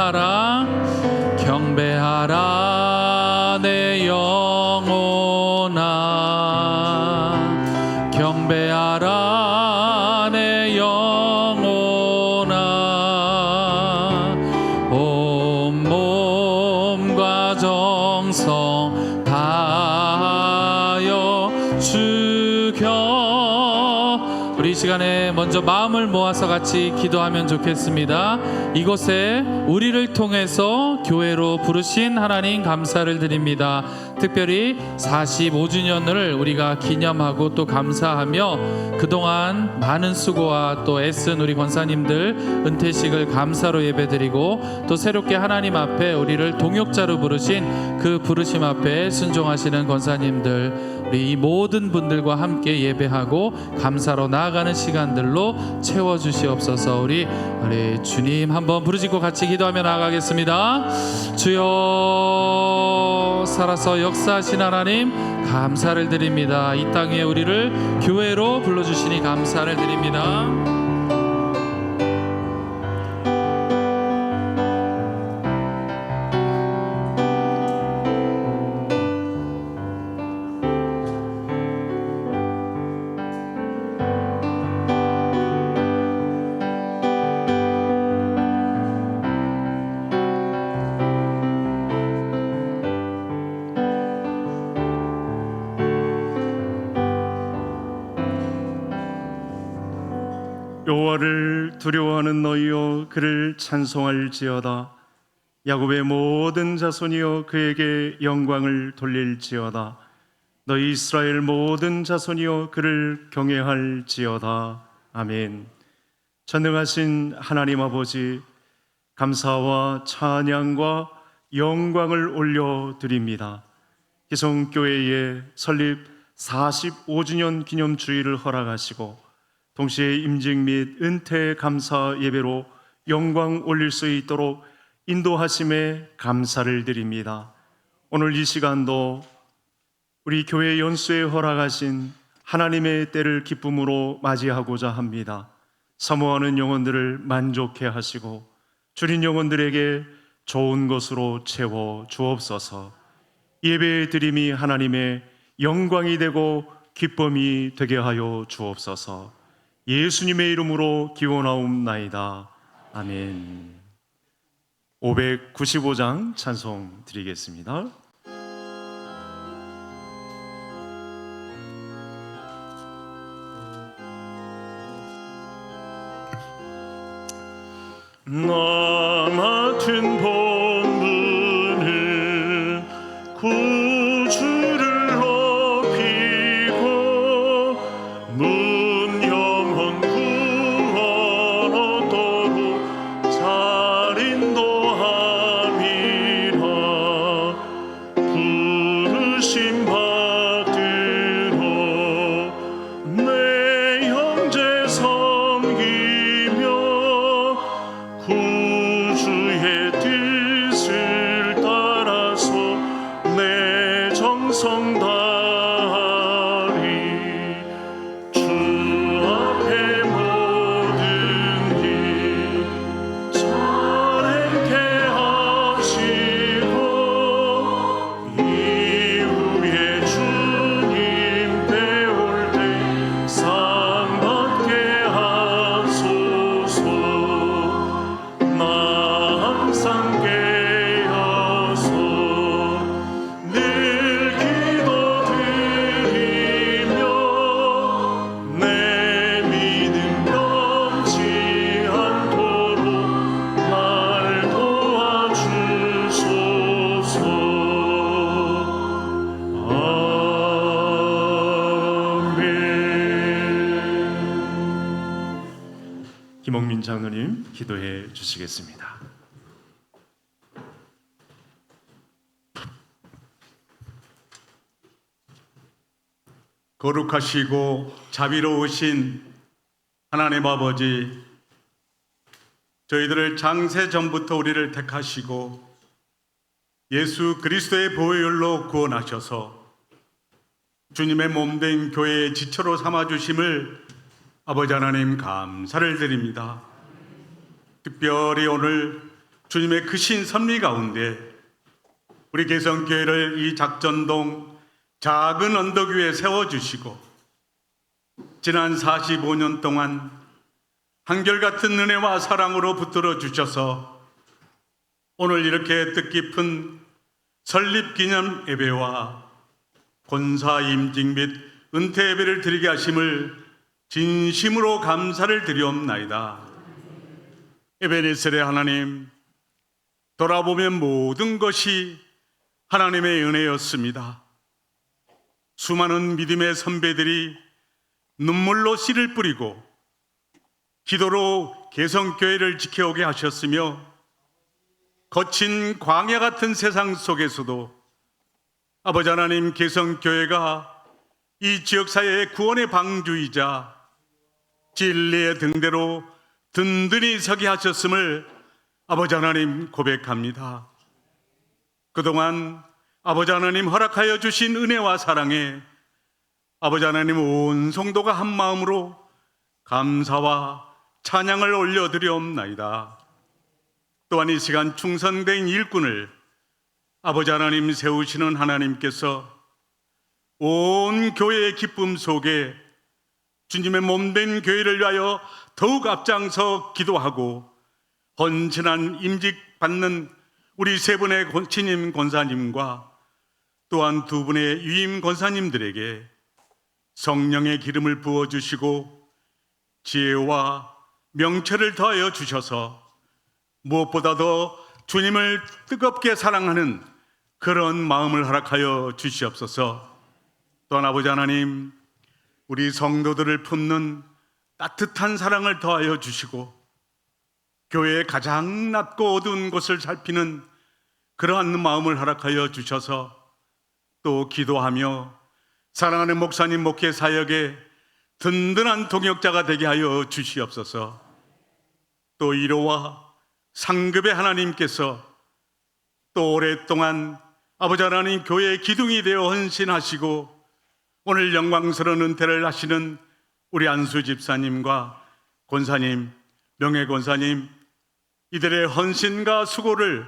경배하라 경배하라 내 영혼아 경배하라 내 영혼아 온 몸과 정성 다하여 주겨. 우리 이 시간에 먼저 마음을 모아서 같이 기도하면 좋겠습니다. 이곳에 우리를 통해서 교회로 부르신 하나님 감사를 드립니다. 특별히 45주년을 우리가 기념하고 또 감사하며 그동안 많은 수고와 또 애쓴 우리 권사님들 은퇴식을 감사로 예배드리고 또 새롭게 하나님 앞에 우리를 동역자로 부르신 그 부르심 앞에 순종하시는 권사님들, 우리 이 모든 분들과 함께 예배하고 감사로 나아가는 시간들로 채워주시옵소서. 우리 주님 한번 부르짖고 같이 기도하며 나아가겠습니다. 주여, 살아서 역사하신 하나님 감사를 드립니다. 이 땅에 우리를 교회로 불러주시니 감사를 드립니다. 여호와를 두려워하는 너희여 그를 찬송할지어다. 야곱의 모든 자손이여 그에게 영광을 돌릴지어다. 너희 이스라엘 모든 자손이여 그를 경외할지어다. 아멘. 전능하신 하나님 아버지, 감사와 찬양과 영광을 올려드립니다. 기성교회의 설립 45주년 기념주일을 허락하시고 동시에 임직 및 은퇴 감사 예배로 영광 올릴 수 있도록 인도하심에 감사를 드립니다. 오늘 이 시간도 우리 교회 연수에 허락하신 하나님의 때를 기쁨으로 맞이하고자 합니다. 사모하는 영혼들을 만족해 하시고 줄인 영혼들에게 좋은 것으로 채워 주옵소서. 예배의 드림이 하나님의 영광이 되고 기쁨이 되게 하여 주옵소서. 예수님의 이름으로 기원하옵나이다. 아멘. 595장 찬송 드리겠습니다. 나 맡은 본분은 구주를 높이고 문 영혼 구원 얻도록 잘 인도함이라. 부르심 받들어 내 형제 섬기며 구주의 뜻을 따라서 내 정성 다하리. 주 앞에 모든 일 잘 행케 하시고 이후에 주님 배울 때 상 받게 하소서. 나 항상 깨어서 늘 기도드리며 내 믿음 변치 않도록 날 도와주소서. 아멘. 김옥민 장로님 기도해 주시겠습니다. 거룩하시고 자비로우신 하나님 아버지, 저희들을 장세 전부터 우리를 택하시고 예수 그리스도의 보혈로 구원하셔서 주님의 몸된 교회의 지체로 삼아주심을 아버지 하나님 감사를 드립니다. 특별히 오늘 주님의 크신 섭리 가운데 우리 개성교회를 이 작전동 작은 언덕 위에 세워주시고 지난 45년 동안 한결같은 은혜와 사랑으로 붙들어 주셔서 오늘 이렇게 뜻깊은 설립기념 예배와 권사 임직 및 은퇴 예배를 드리게 하심을 진심으로 감사를 드리옵나이다. 에베네셀의 하나님, 돌아보면 모든 것이 하나님의 은혜였습니다. 수많은 믿음의 선배들이 눈물로 씨를 뿌리고 기도로 개성교회를 지켜오게 하셨으며 거친 광야 같은 세상 속에서도 아버지 하나님, 개성교회가 이 지역사회의 구원의 방주이자 진리의 등대로 든든히 서게 하셨음을 아버지 하나님 고백합니다. 그동안 아버지 하나님 허락하여 주신 은혜와 사랑에 아버지 하나님 온 성도가 한 마음으로 감사와 찬양을 올려드리옵나이다. 또한 이 시간 충성된 일꾼을 아버지 하나님 세우시는 하나님께서 온 교회의 기쁨 속에 주님의 몸된 교회를 위하여 더욱 앞장서 기도하고 헌신한 임직 받는 우리 세 분의 신임 권사님과 또한 두 분의 유임 권사님들에게 성령의 기름을 부어주시고 지혜와 명철을 더하여 주셔서 무엇보다 더 주님을 뜨겁게 사랑하는 그런 마음을 허락하여 주시옵소서. 또한 아버지 하나님, 우리 성도들을 품는 따뜻한 사랑을 더하여 주시고 교회의 가장 낮고 어두운 곳을 살피는 그러한 마음을 허락하여 주셔서 또 기도하며 사랑하는 목사님 목회 사역에 든든한 동역자가 되게 하여 주시옵소서. 또 위로와 상급의 하나님께서 또 오랫동안 아버지 하나님 교회의 기둥이 되어 헌신하시고 오늘 영광스러운 은퇴를 하시는 우리 안수 집사님과 권사님, 명예권사님, 이들의 헌신과 수고를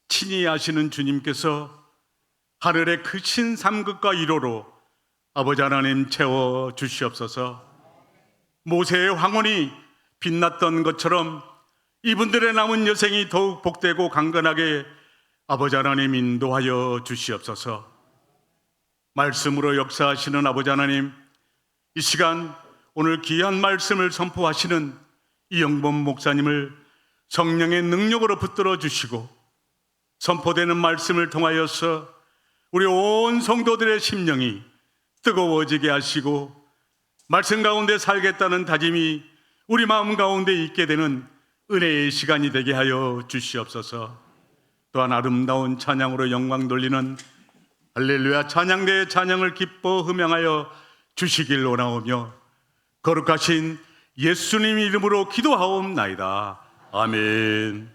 친히 하시는 주님께서 하늘의 크신 삼급과 위로로 아버지 하나님 채워 주시옵소서. 모세의 황혼이 빛났던 것처럼 이분들의 남은 여생이 더욱 복되고 강건하게 아버지 하나님 인도하여 주시옵소서. 말씀으로 역사하시는 아버지 하나님, 이 시간 오늘 귀한 말씀을 선포하시는 이영범 목사님을 성령의 능력으로 붙들어 주시고 선포되는 말씀을 통하여서 우리 온 성도들의 심령이 뜨거워지게 하시고 말씀 가운데 살겠다는 다짐이 우리 마음 가운데 있게 되는 은혜의 시간이 되게 하여 주시옵소서. 또한 아름다운 찬양으로 영광 돌리는 할렐루야 찬양대의 찬양을 기뻐 흠양하여 주시길 원하오며 거룩하신 예수님 이름으로 기도하옵나이다. 아멘.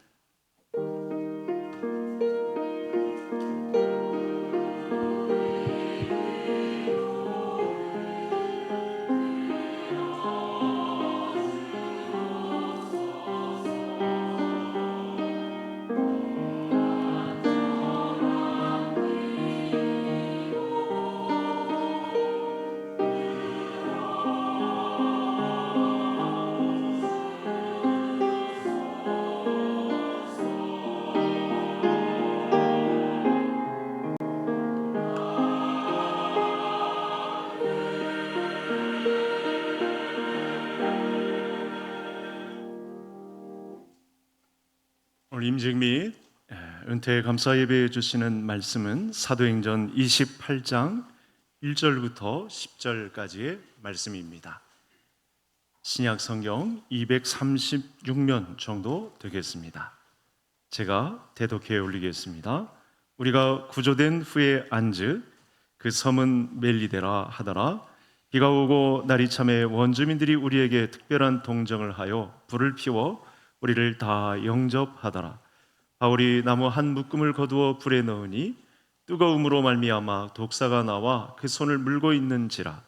오늘 임직 및 은퇴 감사 예배해 주시는 말씀은 사도행전 28장 1절부터 10절까지의 말씀입니다. 신약 성경 236면 정도 되겠습니다. 제가 대독해 올리겠습니다. 우리가 구조된 후에 안즉 그 섬은 멜리데라 하더라. 비가 오고 날이 참에 원주민들이 우리에게 특별한 동정을 하여 불을 피워 우리를 다 영접하더라. 바울이 나무 한 묶음을 거두어 불에 넣으니 뜨거움으로 말미암아 독사가 나와 그 손을 물고 있는지라.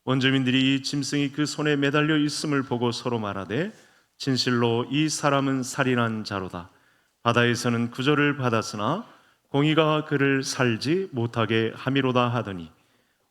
원주민들이 이 짐승이 그 손에 매달려 있음을 보고 서로 말하되 진실로 이 사람은 살인한 자로다. 바다에서는 구절을 받았으나 공의가 그를 살지 못하게 함이로다 하더니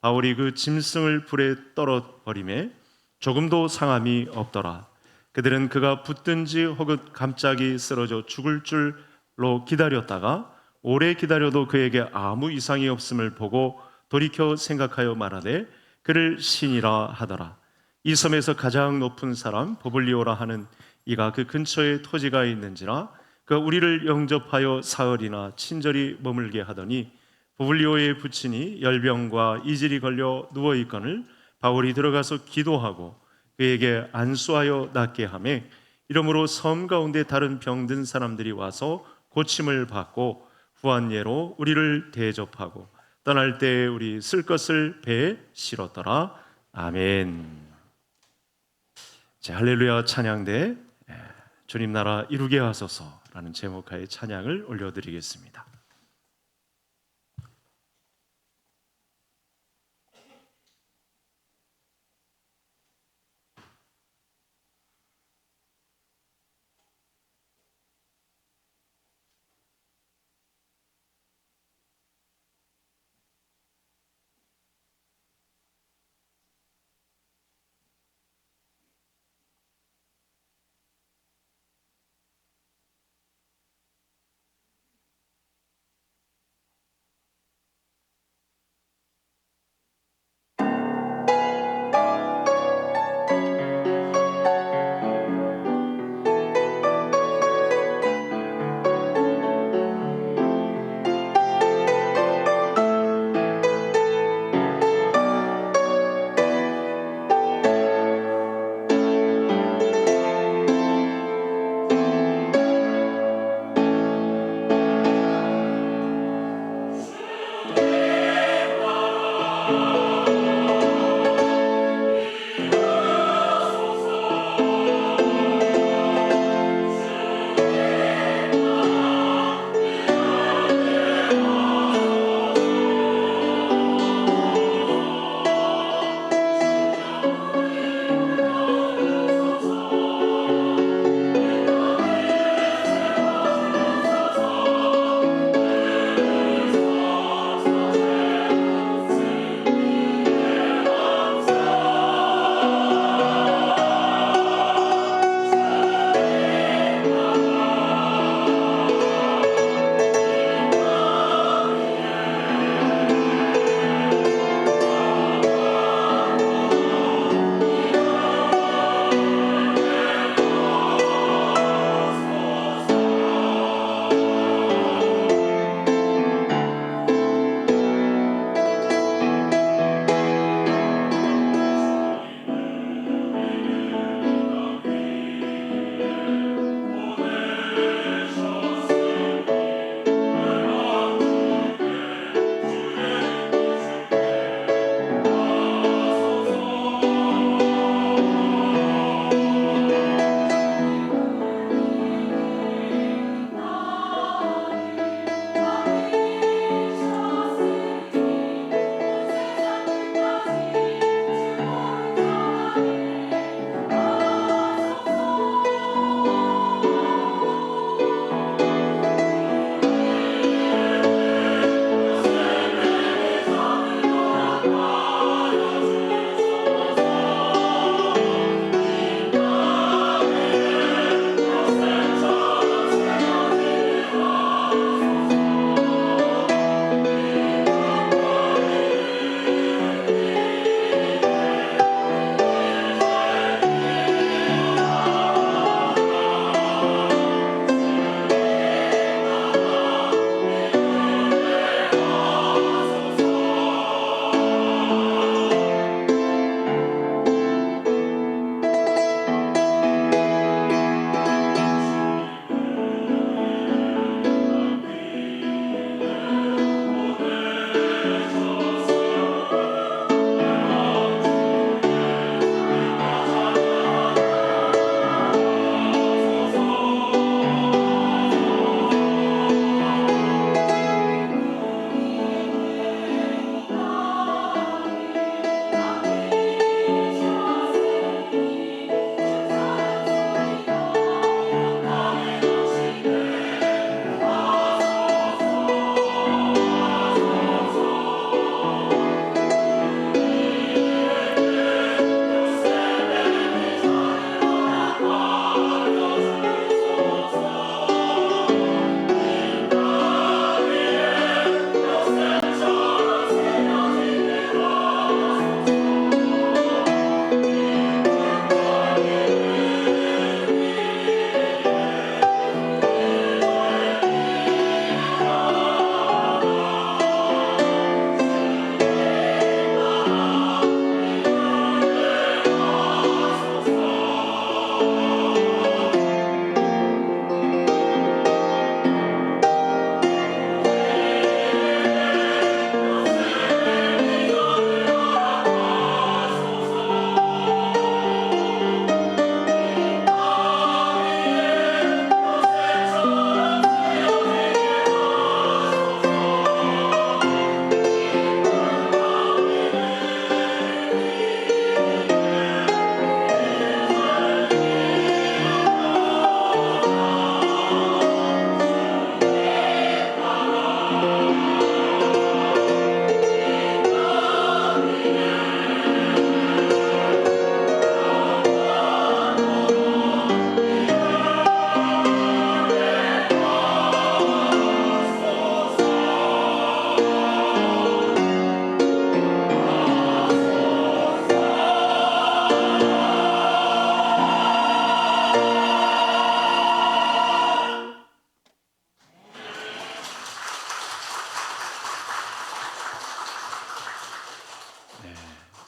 바울이 그 짐승을 불에 떨어버림에 조금도 상함이 없더라. 그들은 그가 붙든지 혹은 갑자기 쓰러져 죽을 줄로 기다렸다가 오래 기다려도 그에게 아무 이상이 없음을 보고 돌이켜 생각하여 말하되 그를 신이라 하더라. 이 섬에서 가장 높은 사람 보블리오라 하는 이가 그 근처에 토지가 있는지라 그 우리를 영접하여 사흘이나 친절히 머물게 하더니 보블리오의 부친이 열병과 이질이 걸려 누워 있거늘 바울이 들어가서 기도하고 그에게 안수하여 낫게 하매 이러므로 섬 가운데 다른 병든 사람들이 와서 고침을 받고 후한 예로 우리를 대접하고 떠날 때 우리 쓸 것을 배에 실었더라. 아멘. 자, 할렐루야 찬양대 주님 나라 이루게 하소서라는 제목하에 찬양을 올려드리겠습니다.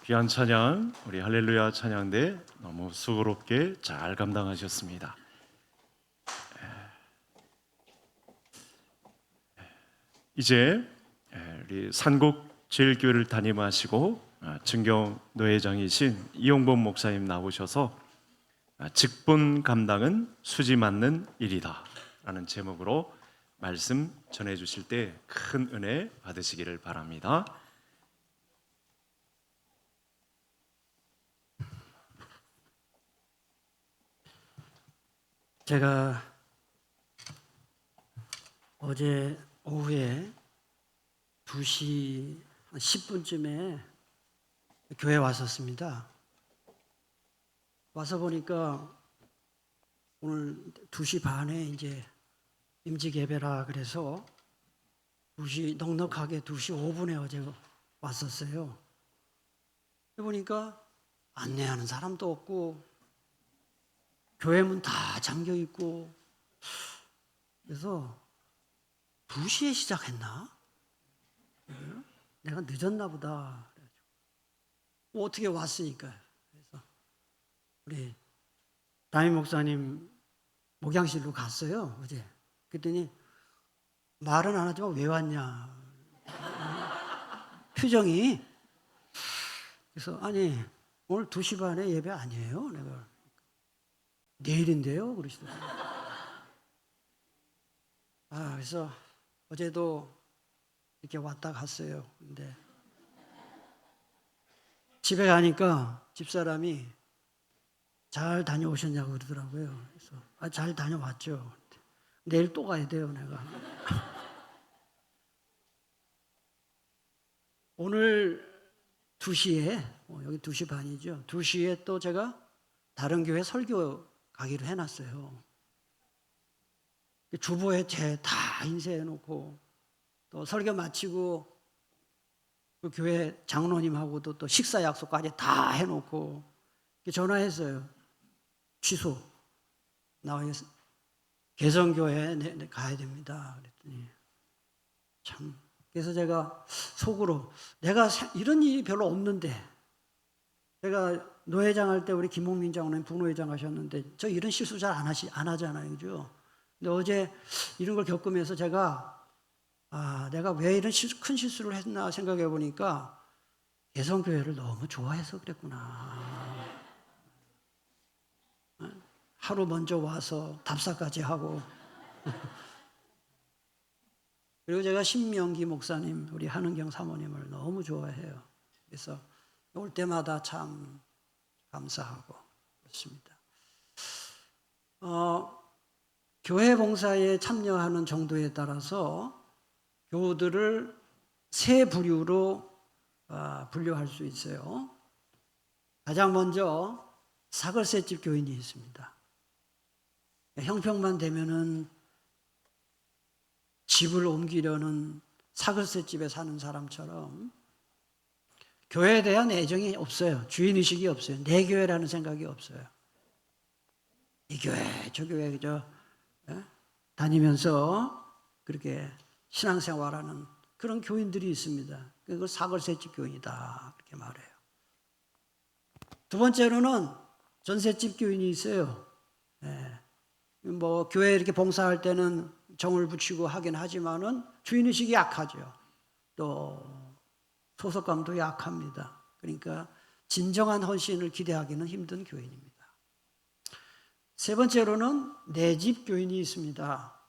귀한 찬양, 우리 할렐루야 찬양대 너무 수고롭게 잘 감당하셨습니다. 이제 우리 산곡제일교회를 담임하시고 증경 노회장이신 이용범 목사님 나오셔서 직분 감당은 수지 맞는 일이다 라는 제목으로 말씀 전해 주실 때 큰 은혜 받으시기를 바랍니다. 제가 어제 오후에 2시 10분쯤에 교회 왔었습니다. 와서 보니까 오늘 2시 반에 이제 임직 예배라 그래서 2시 넉넉하게 2시 5분에 어제 왔었어요. 보니까 안내하는 사람도 없고 교회 문 다 잠겨 있고, 그래서 2시에 시작했나? 내가 늦었나 보다. 뭐 어떻게 왔으니까. 그래서 우리 담임 목사님 목양실로 갔어요 어제. 그랬더니 말은 안 하지만 왜 왔냐 표정이. 그래서 아니 오늘 2시 반에 예배 아니에요? 내가 내일인데요 그러시더라고요. 그래서 어제도 이렇게 왔다 갔어요. 근데 집에 가니까 집사람이 잘 다녀오셨냐고 그러더라고요. 그래서 잘 다녀왔죠. 내일 또 가야 돼요 내가. 오늘 2시에 여기 2시 반이죠. 2시에 또 제가 다른 교회 설교 가기로 해놨어요. 주보에 제 다 인쇄해놓고 또 설교 마치고 그 교회 장로님하고도 또 식사 약속까지 다 해놓고 전화했어요. 취소. 나 개성교회 가야 됩니다. 그랬더니 참. 그래서 제가 속으로 내가 이런 일이 별로 없는데, 제가 노회장 할 때 우리 김홍민 장로님 부노회장 하셨는데 저 이런 실수 잘 안 하잖아요, 그죠? 근데 어제 이런 걸 겪으면서 제가 내가 왜 이런 큰 실수를 했나 생각해 보니까 개성교회를 너무 좋아해서 그랬구나. 하루 먼저 와서 답사까지 하고. 그리고 제가 신명기 목사님, 우리 한은경 사모님을 너무 좋아해요. 그래서 올 때마다 참 감사하고 그렇습니다. 교회 봉사에 참여하는 정도에 따라서 교우들을 세 부류로 분류할 수 있어요. 가장 먼저 사글세집 교인이 있습니다. 형평만 되면은 집을 옮기려는 사글세집에 사는 사람처럼 교회에 대한 애정이 없어요. 주인의식이 없어요. 내 교회라는 생각이 없어요. 이 교회, 저 교회, 그저 다니면서 그렇게 신앙생활하는 그런 교인들이 있습니다. 그걸 사글세집 교인이다 그렇게 말해요. 두 번째로는 전셋집 교인이 있어요. 뭐 교회 이렇게 봉사할 때는 정을 붙이고 하긴 하지만은 주인의식이 약하죠. 또 소속감도 약합니다. 그러니까 진정한 헌신을 기대하기는 힘든 교인입니다. 세 번째로는 내집 교인이 있습니다.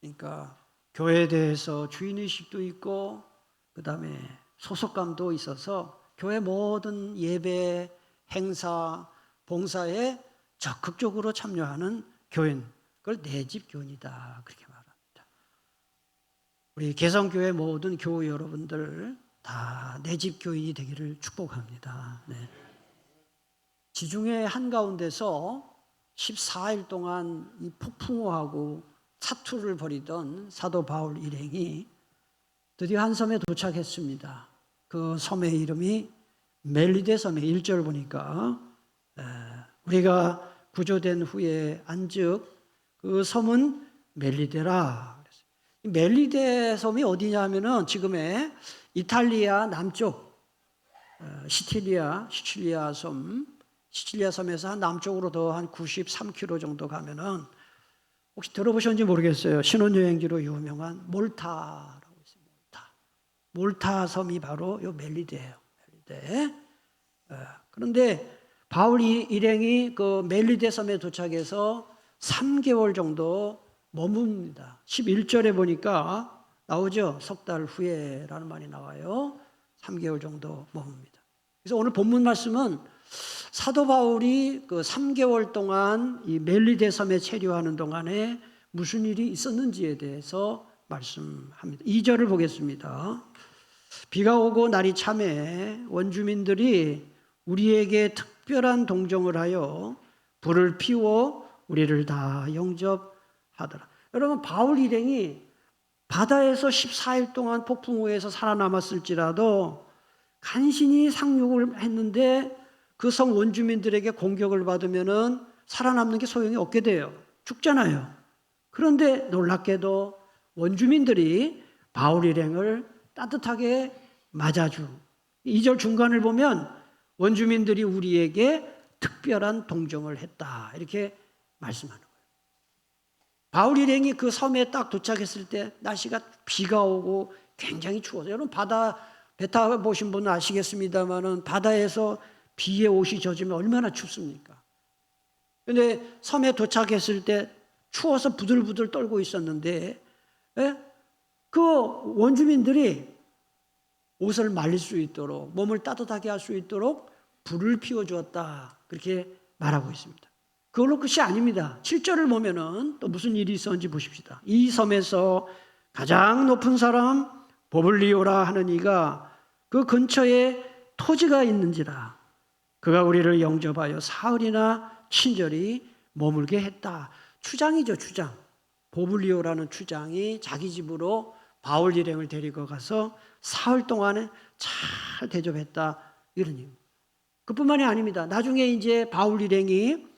그러니까 교회에 대해서 주인의식도 있고 그 다음에 소속감도 있어서 교회 모든 예배, 행사, 봉사에 적극적으로 참여하는 교인, 그걸 내집 교인이다 그렇게 말합니다. 우리 개성교회 모든 교우 여러분들 다 내집 교인이 되기를 축복합니다. 네. 지중해 한가운데서 14일 동안 이 폭풍우하고 사투를 벌이던 사도 바울 일행이 드디어 한 섬에 도착했습니다. 그 섬의 이름이 멜리데 섬의 1절 보니까 우리가 구조된 후에 안즉 그 섬은 멜리데라. 멜리데 섬이 어디냐면은 지금의 이탈리아 남쪽 시칠리아 섬에서 한 남쪽으로 더 한 93km 정도 가면은 혹시 들어보셨는지 모르겠어요. 신혼여행지로 유명한 몰타라고 있어요. 몰타 섬이 바로 요 멜리데예요. 멜리데. 그런데 바울 일행이 그 멜리데 섬에 도착해서 3개월 정도 머뭅니다. 11절에 보니까 나오죠. 석 달 후에라는 말이 나와요. 3개월 정도 머뭅니다. 그래서 오늘 본문 말씀은 사도 바울이 그 3개월 동안 이 멜리데 섬에 체류하는 동안에 무슨 일이 있었는지에 대해서 말씀합니다. 2절을 보겠습니다. 비가 오고 날이 참해 원주민들이 우리에게 특별한 동정을 하여 불을 피워 우리를 다 영접하더라. 여러분, 바울 일행이 바다에서 14일 동안 폭풍우에서 살아남았을지라도 간신히 상륙을 했는데 그 성 원주민들에게 공격을 받으면은 살아남는 게 소용이 없게 돼요. 죽잖아요. 그런데 놀랍게도 원주민들이 바울 일행을 따뜻하게 맞아주. 2절 중간을 보면 원주민들이 우리에게 특별한 동정을 했다. 이렇게 말씀하는 거예요. 바울 일행이 그 섬에 딱 도착했을 때 날씨가 비가 오고 굉장히 추워서, 여러분 배 타보신 분은 아시겠습니다만은 바다에서 비에 옷이 젖으면 얼마나 춥습니까? 근데 섬에 도착했을 때 추워서 부들부들 떨고 있었는데, 그 원주민들이 옷을 말릴 수 있도록, 몸을 따뜻하게 할 수 있도록 불을 피워주었다. 그렇게 말하고 있습니다. 그걸로 끝이 아닙니다. 7절을 보면은 또 무슨 일이 있었는지 보십시다. 이 섬에서 가장 높은 사람 보블리오라 하는 이가 그 근처에 토지가 있는지라 그가 우리를 영접하여 사흘이나 친절히 머물게 했다. 추장이죠, 추장. 보블리오라는 추장이 자기 집으로 바울 일행을 데리고 가서 사흘 동안에 잘 대접했다. 이런 얘기입니다. 그뿐만이 아닙니다. 나중에 이제 바울 일행이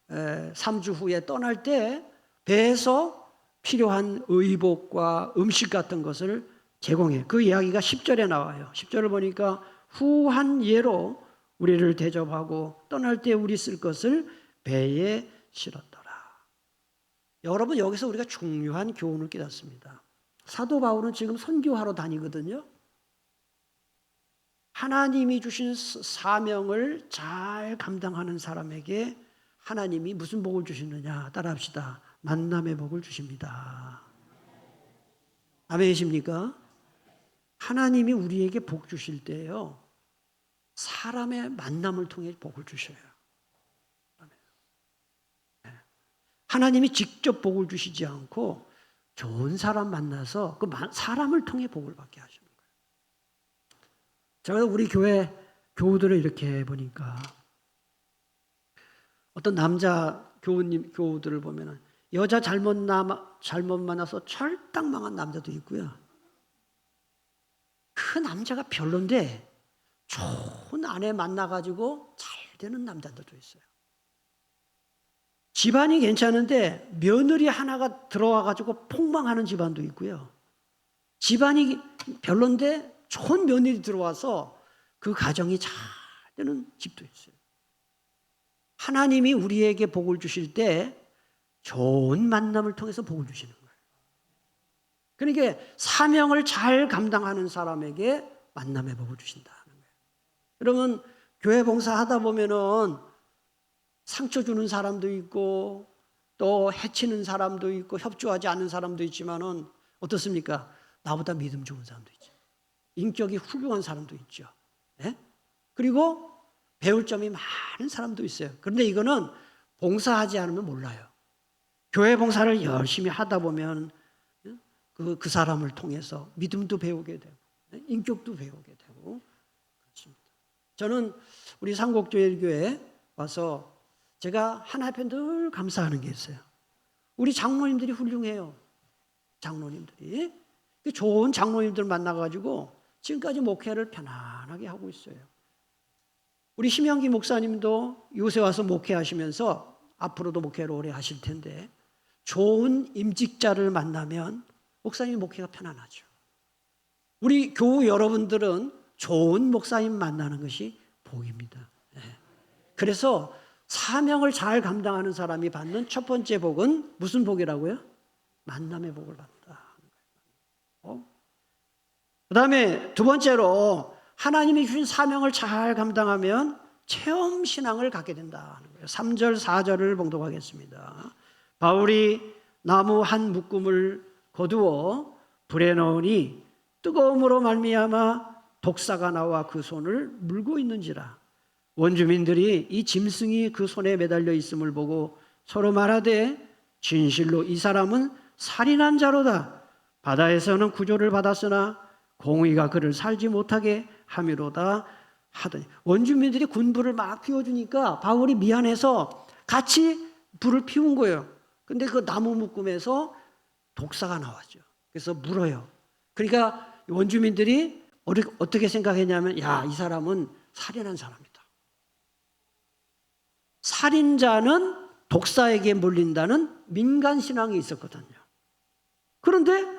3주 후에 떠날 때 배에서 필요한 의복과 음식 같은 것을 제공해. 그 이야기가 10절에 나와요. 10절을 보니까 후한 예로 우리를 대접하고 떠날 때 우리 쓸 것을 배에 실었더라. 여러분, 여기서 우리가 중요한 교훈을 깨닫습니다. 사도 바울은 지금 선교하러 다니거든요. 하나님이 주신 사명을 잘 감당하는 사람에게 하나님이 무슨 복을 주시느냐? 따라합시다. 만남의 복을 주십니다. 아멘이십니까? 하나님이 우리에게 복 주실 때요, 사람의 만남을 통해 복을 주셔요. 하나님이 직접 복을 주시지 않고 좋은 사람 만나서 그 사람을 통해 복을 받게 하시는 거예요. 제가 우리 교회 교우들을 이렇게 보니까 어떤 남자 교우들을 보면은 여자 잘못 만나서 철딱 망한 남자도 있고요. 그 남자가 별론데 좋은 아내 만나가지고 잘 되는 남자들도 있어요. 집안이 괜찮은데 며느리 하나가 들어와가지고 폭망하는 집안도 있고요. 집안이 별론데 좋은 며느리 들어와서 그 가정이 잘 되는 집도 있어요. 하나님이 우리에게 복을 주실 때 좋은 만남을 통해서 복을 주시는 거예요. 그러니까 사명을 잘 감당하는 사람에게 만남의 복을 주신다는 거예요. 여러분, 교회 봉사하다 보면은 상처 주는 사람도 있고 또 해치는 사람도 있고 협조하지 않는 사람도 있지만은 어떻습니까? 나보다 믿음 좋은 사람도 있죠. 인격이 훌륭한 사람도 있죠. 네? 그리고 배울 점이 많은 사람도 있어요. 그런데 이거는 봉사하지 않으면 몰라요. 교회 봉사를 열심히 하다 보면 그 사람을 통해서 믿음도 배우게 되고 인격도 배우게 되고 그렇습니다. 저는 우리 상곡조일교회 와서 제가 하나님 늘 감사하는 게 있어요. 우리 장로님들이 훌륭해요. 장로님들이 좋은 장로님들 만나가지고 지금까지 목회를 편안하게 하고 있어요. 우리 심영기 목사님도 요새 와서 목회하시면서 앞으로도 목회를 오래 하실 텐데 좋은 임직자를 만나면 목사님 목회가 편안하죠. 우리 교우 여러분들은 좋은 목사님 만나는 것이 복입니다. 예. 그래서 사명을 잘 감당하는 사람이 받는 첫 번째 복은 무슨 복이라고요? 만남의 복을 받다. 그 다음에 두 번째로 하나님이 주신 사명을 잘 감당하면 체험 신앙을 갖게 된다는 거예요. 3절 4절을 봉독하겠습니다. 바울이 나무 한 묶음을 거두어 불에 넣으니 뜨거움으로 말미암아 독사가 나와 그 손을 물고 있는지라. 원주민들이 이 짐승이 그 손에 매달려 있음을 보고 서로 말하되 진실로 이 사람은 살인한 자로다. 바다에서는 구조를 받았으나 공의가 그를 살지 못하게 함이로다 하더니, 원주민들이 군불을 막 피워주니까 바울이 미안해서 같이 불을 피운 거예요. 근데 그 나무 묶음에서 독사가 나왔죠. 그래서 물어요. 그러니까 원주민들이 어떻게 생각했냐면, 야, 이 사람은 살인한 사람이다. 살인자는 독사에게 물린다는 민간 신앙이 있었거든요. 그런데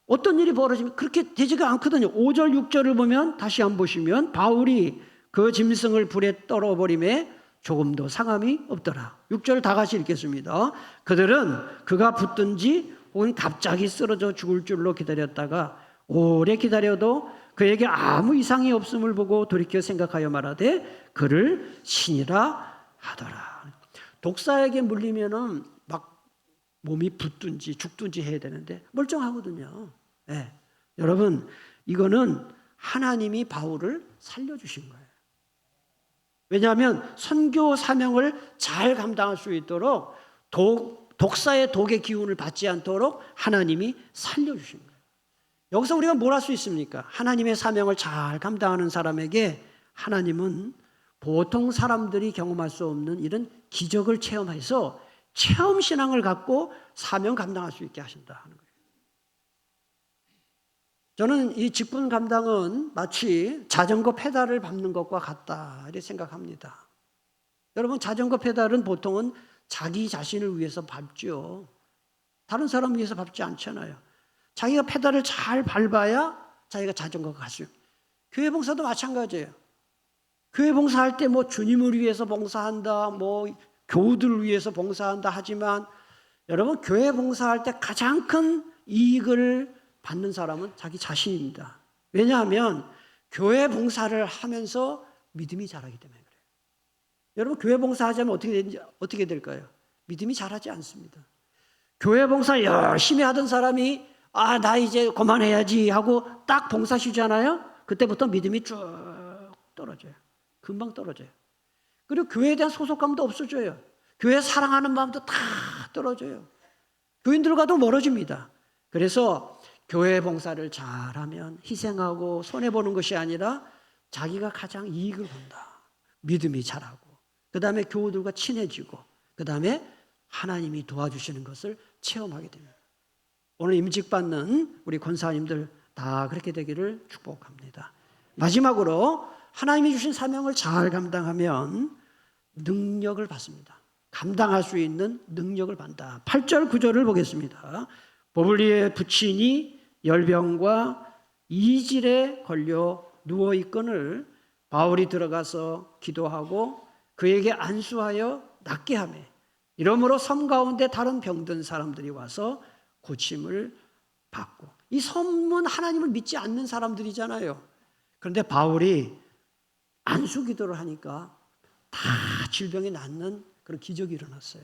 어떤 일이 벌어지면 그렇게 되지가 않거든요. 5절 6절을 보면 다시 한번 보시면 바울이 그 짐승을 불에 떨어버림에 조금도 상함이 없더라. 6절 다 같이 읽겠습니다. 그들은 그가 붙든지 혹은 갑자기 쓰러져 죽을 줄로 기다렸다가 오래 기다려도 그에게 아무 이상이 없음을 보고 돌이켜 생각하여 말하되 그를 신이라 하더라. 독사에게 물리면은 막 몸이 붙든지 죽든지 해야 되는데 멀쩡하거든요. 네. 여러분, 이거는 하나님이 바울을 살려주신 거예요. 왜냐하면 선교 사명을 잘 감당할 수 있도록 독사의 독의 기운을 받지 않도록 하나님이 살려주신 거예요. 여기서 우리가 뭘 할 수 있습니까? 하나님의 사명을 잘 감당하는 사람에게 하나님은 보통 사람들이 경험할 수 없는 이런 기적을 체험해서 체험 신앙을 갖고 사명 감당할 수 있게 하신다 하는 거예요. 저는 이 직분 감당은 마치 자전거 페달을 밟는 것과 같다 이렇게 생각합니다. 여러분, 자전거 페달은 보통은 자기 자신을 위해서 밟죠. 다른 사람 위해서 밟지 않잖아요. 자기가 페달을 잘 밟아야 자기가 자전거가 갈 수 있어요. 교회 봉사도 마찬가지예요. 교회 봉사할 때 뭐 주님을 위해서 봉사한다, 뭐 교우들을 위해서 봉사한다 하지만 여러분, 교회 봉사할 때 가장 큰 이익을 받는 사람은 자기 자신입니다. 왜냐하면 교회 봉사를 하면서 믿음이 자라기 때문에 그래요. 여러분, 교회 봉사하자면 어떻게 될까요? 믿음이 자라지 않습니다. 교회 봉사 열심히 하던 사람이 나 이제 그만해야지 하고 딱 봉사 쉬잖아요. 그때부터 믿음이 쭉 떨어져요. 금방 떨어져요. 그리고 교회에 대한 소속감도 없어져요. 교회 사랑하는 마음도 다 떨어져요. 교인들과도 멀어집니다. 그래서 교회 봉사를 잘하면 희생하고 손해보는 것이 아니라 자기가 가장 이익을 본다. 믿음이 자라고, 그 다음에 교우들과 친해지고, 그 다음에 하나님이 도와주시는 것을 체험하게 됩니다. 오늘 임직받는 우리 권사님들 다 그렇게 되기를 축복합니다. 마지막으로 하나님이 주신 사명을 잘 감당하면 능력을 받습니다. 감당할 수 있는 능력을 받는다. 8절 9절을 보겠습니다. 보블리에 부친이 열병과 이질에 걸려 누워있거늘 바울이 들어가서 기도하고 그에게 안수하여 낫게 하며 이러므로 섬 가운데 다른 병든 사람들이 와서 고침을 받고. 이 섬은 하나님을 믿지 않는 사람들이잖아요. 그런데 바울이 안수 기도를 하니까 다 질병이 낫는 그런 기적이 일어났어요.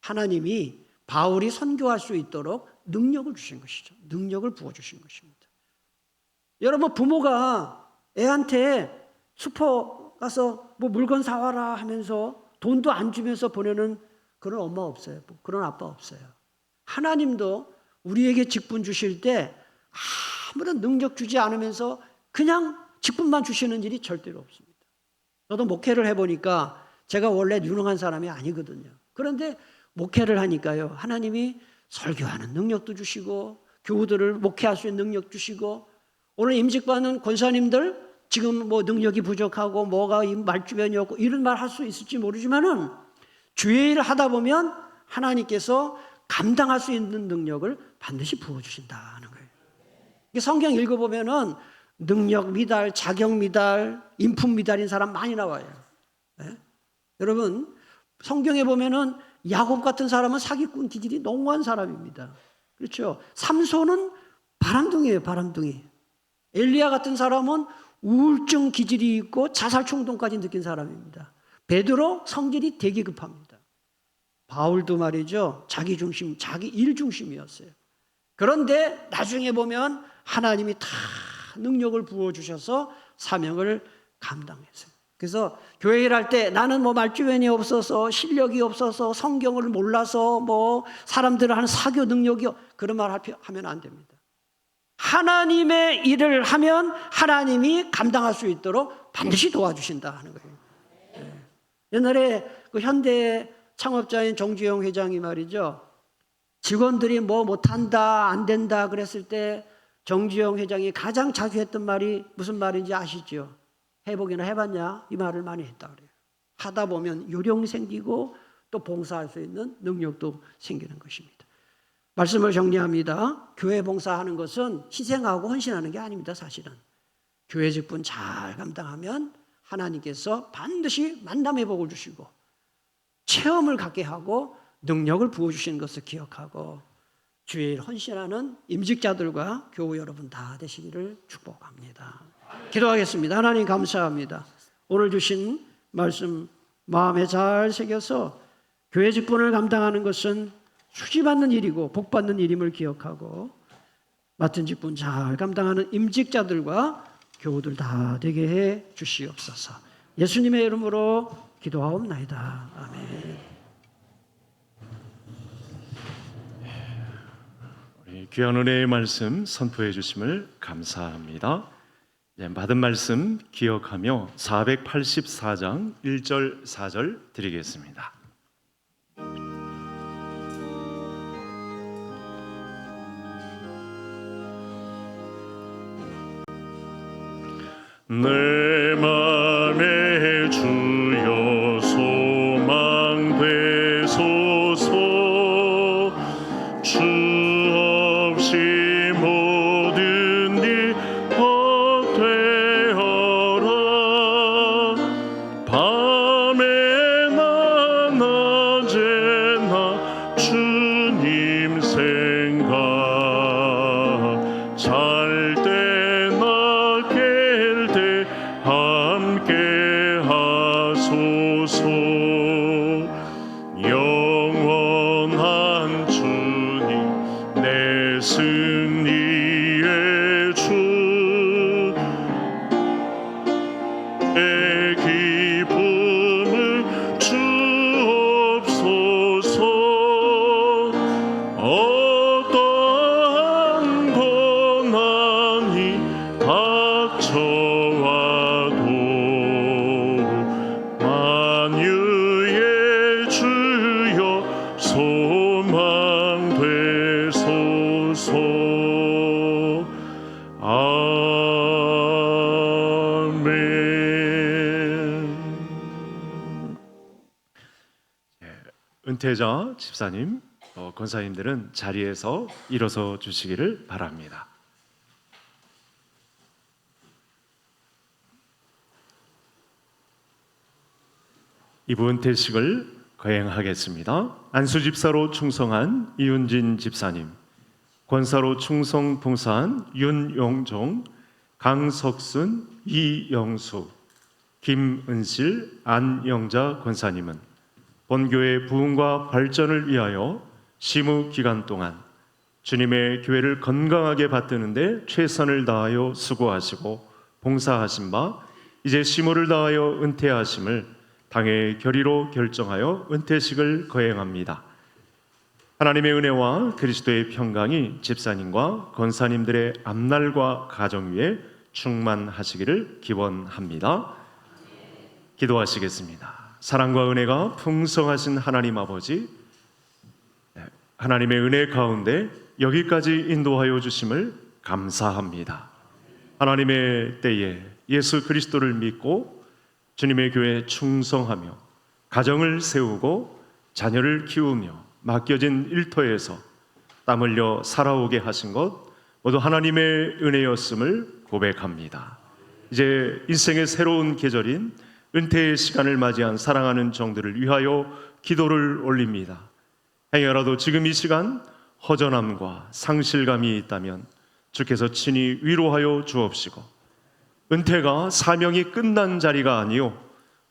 하나님이 바울이 선교할 수 있도록 능력을 주신 것이죠. 능력을 부어주신 것입니다. 여러분, 부모가 애한테 슈퍼 가서 뭐 물건 사와라 하면서 돈도 안 주면서 보내는 그런 엄마 없어요. 그런 아빠 없어요. 하나님도 우리에게 직분 주실 때 아무런 능력 주지 않으면서 그냥 직분만 주시는 일이 절대로 없습니다. 저도 목회를 해보니까 제가 원래 유능한 사람이 아니거든요. 그런데 목회를 하니까요, 하나님이 설교하는 능력도 주시고 교우들을 목회할 수 있는 능력 주시고, 오늘 임직받는 권사님들 지금 뭐 능력이 부족하고 뭐가 말주변이 없고 이런 말 할 수 있을지 모르지만은 주의 일을 하다 보면 하나님께서 감당할 수 있는 능력을 반드시 부어주신다는 거예요. 성경 읽어보면은 능력 미달, 자격 미달, 인품 미달인 사람 많이 나와요. 네? 여러분 성경에 보면은 야곱 같은 사람은 사기꾼 기질이 농후한 사람입니다. 그렇죠? 삼손은 바람둥이에요, 바람둥이. 엘리야 같은 사람은 우울증 기질이 있고 자살衝動까지 느낀 사람입니다. 베드로 성질이 되게 급합니다. 바울도 말이죠, 자기 중심, 자기 일 중심이었어요. 그런데 나중에 보면 하나님이 다 능력을 부어주셔서 사명을 감당했어요. 그래서 교회 일할 때 나는 뭐 말주변이 없어서 실력이 없어서 성경을 몰라서 뭐 사람들을 하는 사교 능력이 그런 말 하면 안 됩니다. 하나님의 일을 하면 하나님이 감당할 수 있도록 반드시 도와주신다 하는 거예요. 네. 옛날에 그 현대 창업자인 정주영 회장이 말이죠, 직원들이 뭐 못한다 안 된다 그랬을 때 정주영 회장이 가장 자주 했던 말이 무슨 말인지 아시죠? 해보기나 해봤냐? 이 말을 많이 했다 그래요. 하다 보면 요령이 생기고 또 봉사할 수 있는 능력도 생기는 것입니다. 말씀을 정리합니다. 교회 봉사하는 것은 희생하고 헌신하는 게 아닙니다. 사실은 교회 직분 잘 감당하면 하나님께서 반드시 만남의 복을 주시고 체험을 갖게 하고 능력을 부어주시는 것을 기억하고 주의 일 헌신하는 임직자들과 교우 여러분 다 되시기를 축복합니다. 기도하겠습니다. 하나님 감사합니다. 오늘 주신 말씀 마음에 잘 새겨서 교회 직분을 감당하는 것은 수지받는 일이고 복받는 일임을 기억하고 맡은 직분 잘 감당하는 임직자들과 교우들 다 되게 해 주시옵소서. 예수님의 이름으로 기도하옵나이다. 아멘. 우리 귀한 은혜의 말씀 선포해 주심을 감사합니다. 받은 말씀 기억하며 484장 1절 4절 드리겠습니다. 내 맘에 주여 소망 되소서. 주 없이 모든 일 헛되어라. 밤에나 낮에나 주님 생각, 잘 때나 깰 때 함께 하소서. 영원한 주님 내 승리의 주, 내 기쁨을 주옵소서. 어떠한 고난이 닥쳐와도 만유의 주여 소망 되소서. 아멘. 은퇴자 집사님, 권사님들은 자리에서 일어서 주시기를 바랍니다. 이부 은퇴식을 거행하겠습니다. 안수 집사로 충성한 이윤진 집사님, 권사로 충성 봉사한 윤용종, 강석순, 이영수, 김은실, 안영자 권사님은 본교회 부흥과 발전을 위하여 심우 기간 동안 주님의 교회를 건강하게 받드는데 최선을 다하여 수고하시고 봉사하신 바 이제 심우를 다하여 은퇴하심을 당의 결의로 결정하여 은퇴식을 거행합니다. 하나님의 은혜와 그리스도의 평강이 집사님과 권사님들의 앞날과 가정 위에 충만하시기를 기원합니다. 기도하시겠습니다. 사랑과 은혜가 풍성하신 하나님 아버지, 하나님의 은혜 가운데 여기까지 인도하여 주심을 감사합니다. 하나님의 때에 예수 그리스도를 믿고 주님의 교회에 충성하며 가정을 세우고 자녀를 키우며 맡겨진 일터에서 땀 흘려 살아오게 하신 것 모두 하나님의 은혜였음을 고백합니다. 이제 인생의 새로운 계절인 은퇴의 시간을 맞이한 사랑하는 종들을 위하여 기도를 올립니다. 행여라도 지금 이 시간 허전함과 상실감이 있다면 주께서 친히 위로하여 주옵시고, 은퇴가 사명이 끝난 자리가 아니요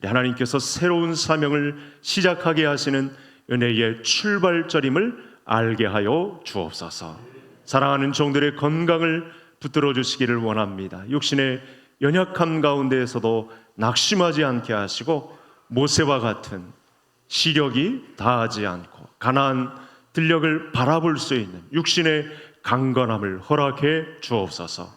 하나님께서 새로운 사명을 시작하게 하시는 은혜의 출발점임을 알게 하여 주옵소서. 사랑하는 종들의 건강을 붙들어 주시기를 원합니다. 육신의 연약함 가운데에서도 낙심하지 않게 하시고, 모세와 같은 시력이 다하지 않고 가나안 들녘을 바라볼 수 있는 육신의 강건함을 허락해 주옵소서.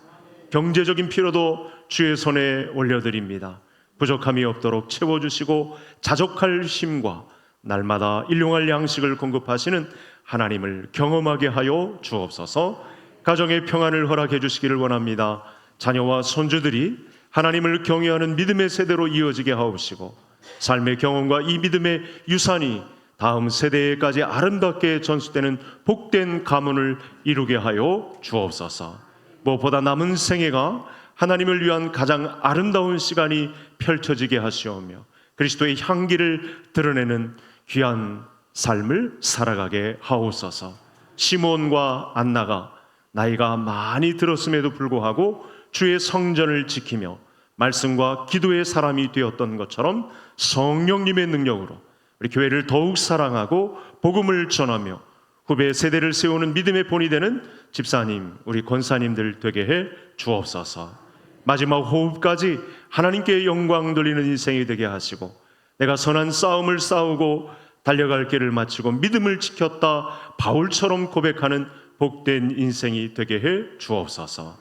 경제적인 필요도 주의 손에 올려드립니다. 부족함이 없도록 채워주시고 자족할 힘과 날마다 일용할 양식을 공급하시는 하나님을 경험하게 하여 주옵소서. 가정의 평안을 허락해 주시기를 원합니다. 자녀와 손주들이 하나님을 경외하는 믿음의 세대로 이어지게 하옵시고, 삶의 경험과 이 믿음의 유산이 다음 세대에까지 아름답게 전수되는 복된 가문을 이루게 하여 주옵소서. 무엇보다 남은 생애가 하나님을 위한 가장 아름다운 시간이 펼쳐지게 하시오며, 그리스도의 향기를 드러내는 귀한 삶을 살아가게 하옵소서. 시몬과 안나가 나이가 많이 들었음에도 불구하고 주의 성전을 지키며 말씀과 기도의 사람이 되었던 것처럼 성령님의 능력으로 우리 교회를 더욱 사랑하고 복음을 전하며 후배 세대를 세우는 믿음의 본이 되는 집사님, 우리 권사님들 되게 해 주옵소서. 마지막 호흡까지 하나님께 영광 돌리는 인생이 되게 하시고, 내가 선한 싸움을 싸우고 달려갈 길을 마치고 믿음을 지켰다 바울처럼 고백하는 복된 인생이 되게 해 주옵소서.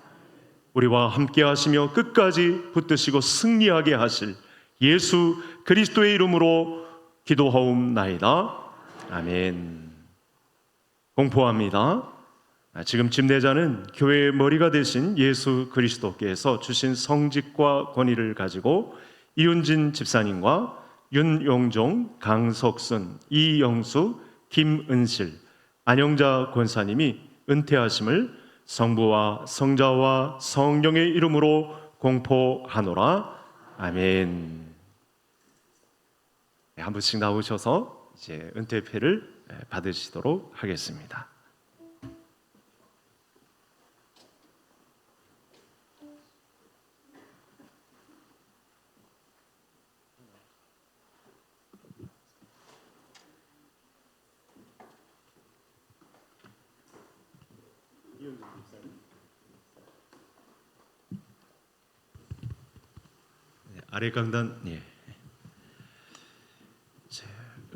우리와 함께 하시며 끝까지 붙드시고 승리하게 하실 예수 그리스도의 이름으로 기도하옵나이다. 아멘. 공포합니다. 지금 집례자는 교회의 머리가 되신 예수 그리스도께서 주신 성직과 권위를 가지고 이윤진 집사님과 윤용종, 강석순, 이영수, 김은실, 안영자 권사님이 은퇴하심을 성부와 성자와 성령의 이름으로 공포하노라. 아멘. 한 분씩 나오셔서 이제 은퇴패를 받으시도록 하겠습니다. 아래 강단,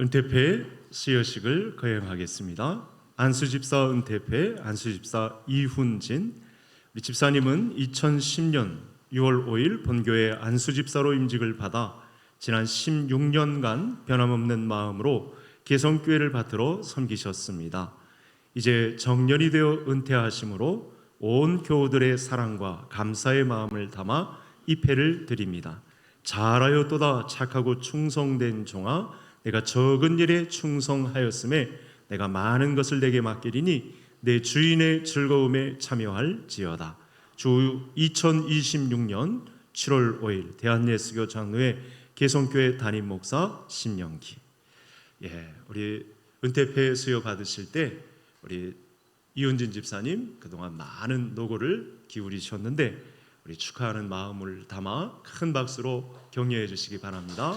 은퇴패 수여식을 거행하겠습니다. 안수집사 은퇴패 안수집사 이훈진, 우리 집사님은 2010년 6월 5일 본교회 안수집사로 임직을 받아 지난 16년간 변함없는 마음으로 개성교회를 받들어 섬기셨습니다. 이제 정년이 되어 은퇴하심으로 온 교우들의 사랑과 감사의 마음을 담아 이 패를 드립니다. 잘하였도다 착하고 충성된 종아, 내가 적은 일에 충성하였음에 내가 많은 것을 내게 맡기리니 내 주인의 즐거움에 참여할지어다. 주 2026년 7월 5일 대한예수교 장로회 개성교회 담임 목사 신명기. 우리 은퇴패 수여 받으실 때 우리 이은진 집사님 그동안 많은 노고를 기울이셨는데 우리 축하하는 마음을 담아 큰 박수로 격려해 주시기 바랍니다.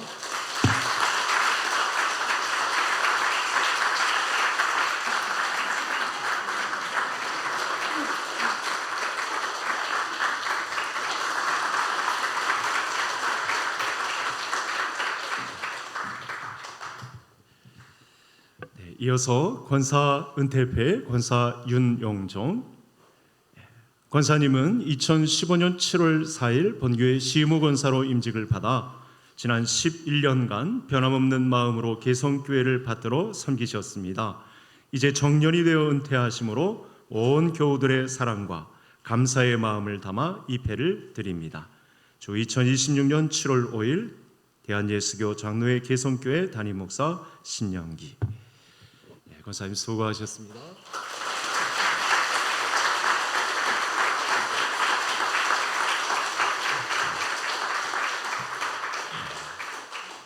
이어서 권사 은퇴패 권사 윤용종 권사님은 2015년 7월 4일 본교회 시무 권사로 임직을 받아 지난 11년간 변함없는 마음으로 개성교회를 받들어 섬기셨습니다. 이제 정년이 되어 은퇴하심으로 온 교우들의 사랑과 감사의 마음을 담아 이 패를 드립니다. 주 2026년 7월 5일 대한예수교 장로회 개성교회 담임 목사 신영기. 권사님 수고하셨습니다.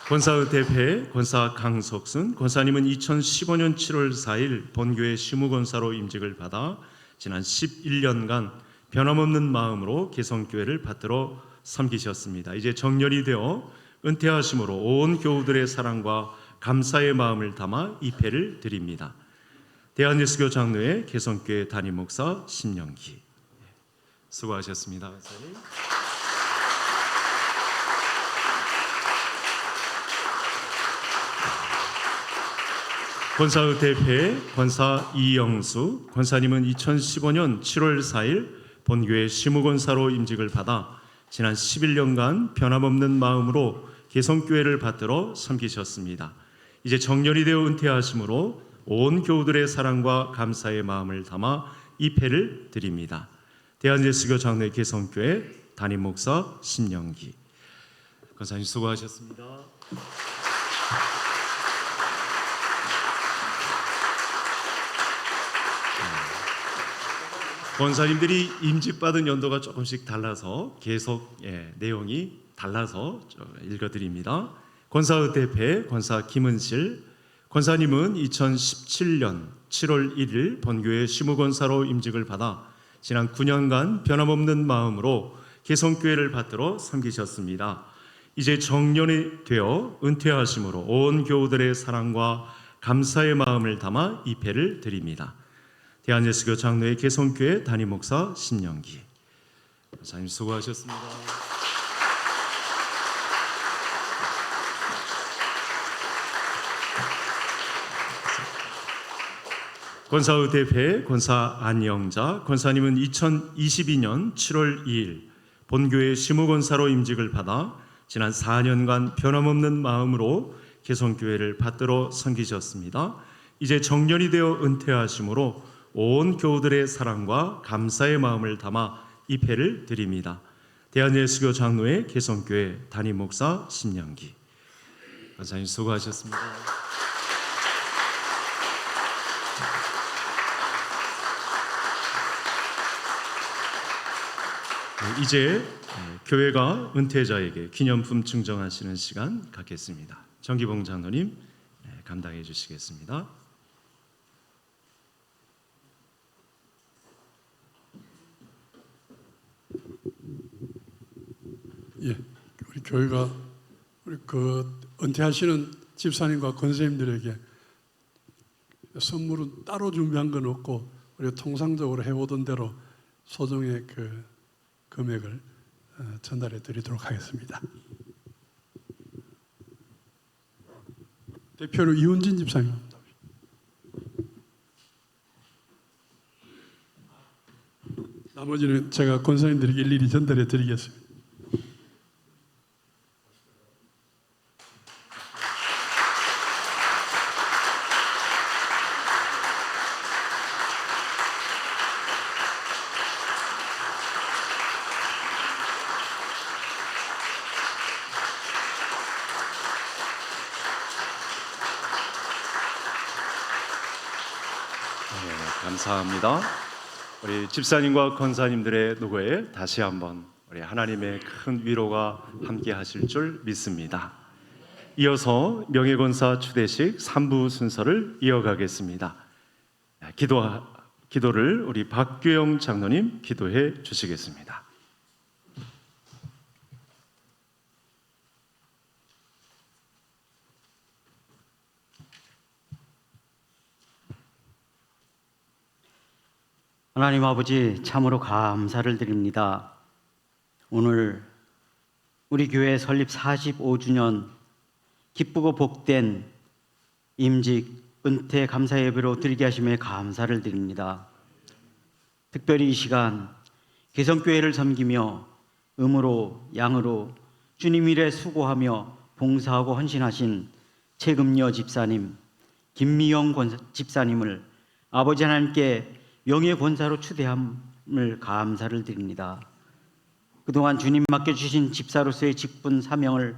권사의 대표 권사 강석순 권사님은 2015년 7월 4일 본교회 시무권사로 임직을 받아 지난 11년간 변함없는 마음으로 개성교회를 받들어 섬기셨습니다. 이제 정년이 되어 은퇴하심으로 온 교우들의 사랑과 감사의 마음을 담아 입회를 드립니다. 대한예수교 장로회 개성교회 담임 목사 심영기. 수고하셨습니다. 권사님. 권사의 대표 권사 이영수 권사님은 2015년 7월 4일 본교회 시무권사로 임직을 받아 지난 11년간 변함없는 마음으로 개성교회를 받들어 섬기셨습니다. 이제 정년이 되어 은퇴하심으로 온 교우들의 사랑과 감사의 마음을 담아 입회를 드립니다. 대한예수교 장로회 개성교회 담임 목사 심영기. 권사님 수고하셨습니다. 권사님들이 임직받은 연도가 조금씩 달라서 계속 내용이 달라서 읽어드립니다. 권사의 대표 권사 김은실 권사님은 2017년 7월 1일 본교회 시무권사로 임직을 받아 지난 9년간 변함없는 마음으로 개성교회를 받들어 섬기셨습니다. 이제 정년이 되어 은퇴하심으로 온 교우들의 사랑과 감사의 마음을 담아 입회를 드립니다. 대한예수교 장로회 개성교회 담임 목사 심영기. 권사님 수고하셨습니다. 권사의 대표 권사 안영자 권사님은 2022년 7월 2일 본교회 시무권사로 임직을 받아 지난 4년간 변함없는 마음으로 개성교회를 받들어 섬기셨습니다. 이제 정년이 되어 은퇴하심으로 온 교우들의 사랑과 감사의 마음을 담아 입회를 드립니다. 대한예수교 장로회 개성교회 담임 목사 심영기. 권사님 수고하셨습니다. 이제 교회가 은퇴자에게 기념품 증정하시는 시간 갖겠습니다. 정기봉 장로님 감당해 주시겠습니다. 예, 우리 교회가 우리 은퇴하시는 집사님과 권사님들에게 선물은 따로 준비한 건 없고 우리가 통상적으로 해오던 대로 소정의 금액을 전달해 드리도록 하겠습니다. 대표로 이훈진 집사님입니다. 나머지는 제가 권사님들에게 일일이 전달해 드리겠습니다. 감사합니다. 우리 집사님과 권사님들의 노고에 다시 한번 우리 하나님의 큰 위로가 함께 하실 줄 믿습니다. 이어서 명예권사 추대식 3부 순서를 이어가겠습니다. 기도를 우리 박규영 장로님 기도해 주시겠습니다. 하나님 아버지 참으로 감사를 드립니다. 오늘 우리 교회 설립 45주년 기쁘고 복된 임직 은퇴 감사 예배로 드리게 하심에 감사를 드립니다. 특별히 이 시간 개성교회를 섬기며 음으로 양으로 주님 일에 수고하며 봉사하고 헌신하신 최금여 집사님, 김미영 집사님을 아버지 하나님께 명예권사로 추대함을 감사를 드립니다. 그동안 주님 맡겨주신 집사로서의 직분 사명을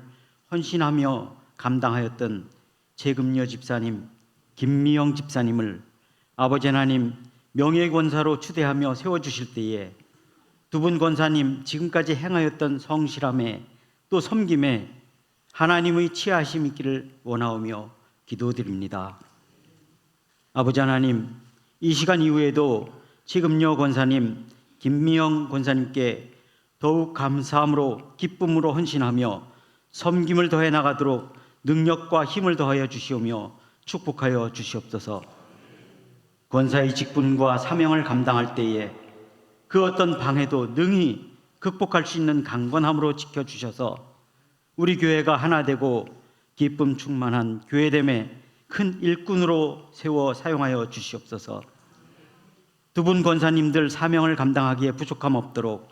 헌신하며 감당하였던 최금여 집사님, 김미영 집사님을 아버지 하나님 명예권사로 추대하며 세워주실 때에 두 분 권사님 지금까지 행하였던 성실함에 또 섬김에 하나님의 치하심 있기를 원하오며 기도드립니다. 아버지 하나님, 이 시간 이후에도 지금요 권사님, 김미영 권사님께 더욱 감사함으로 기쁨으로 헌신하며 섬김을 더해 나가도록 능력과 힘을 더하여 주시오며 축복하여 주시옵소서. 권사의 직분과 사명을 감당할 때에 그 어떤 방해도 능히 극복할 수 있는 강건함으로 지켜주셔서 우리 교회가 하나 되고 기쁨 충만한 교회됨에 큰 일꾼으로 세워 사용하여 주시옵소서. 두 분 권사님들 사명을 감당하기에 부족함 없도록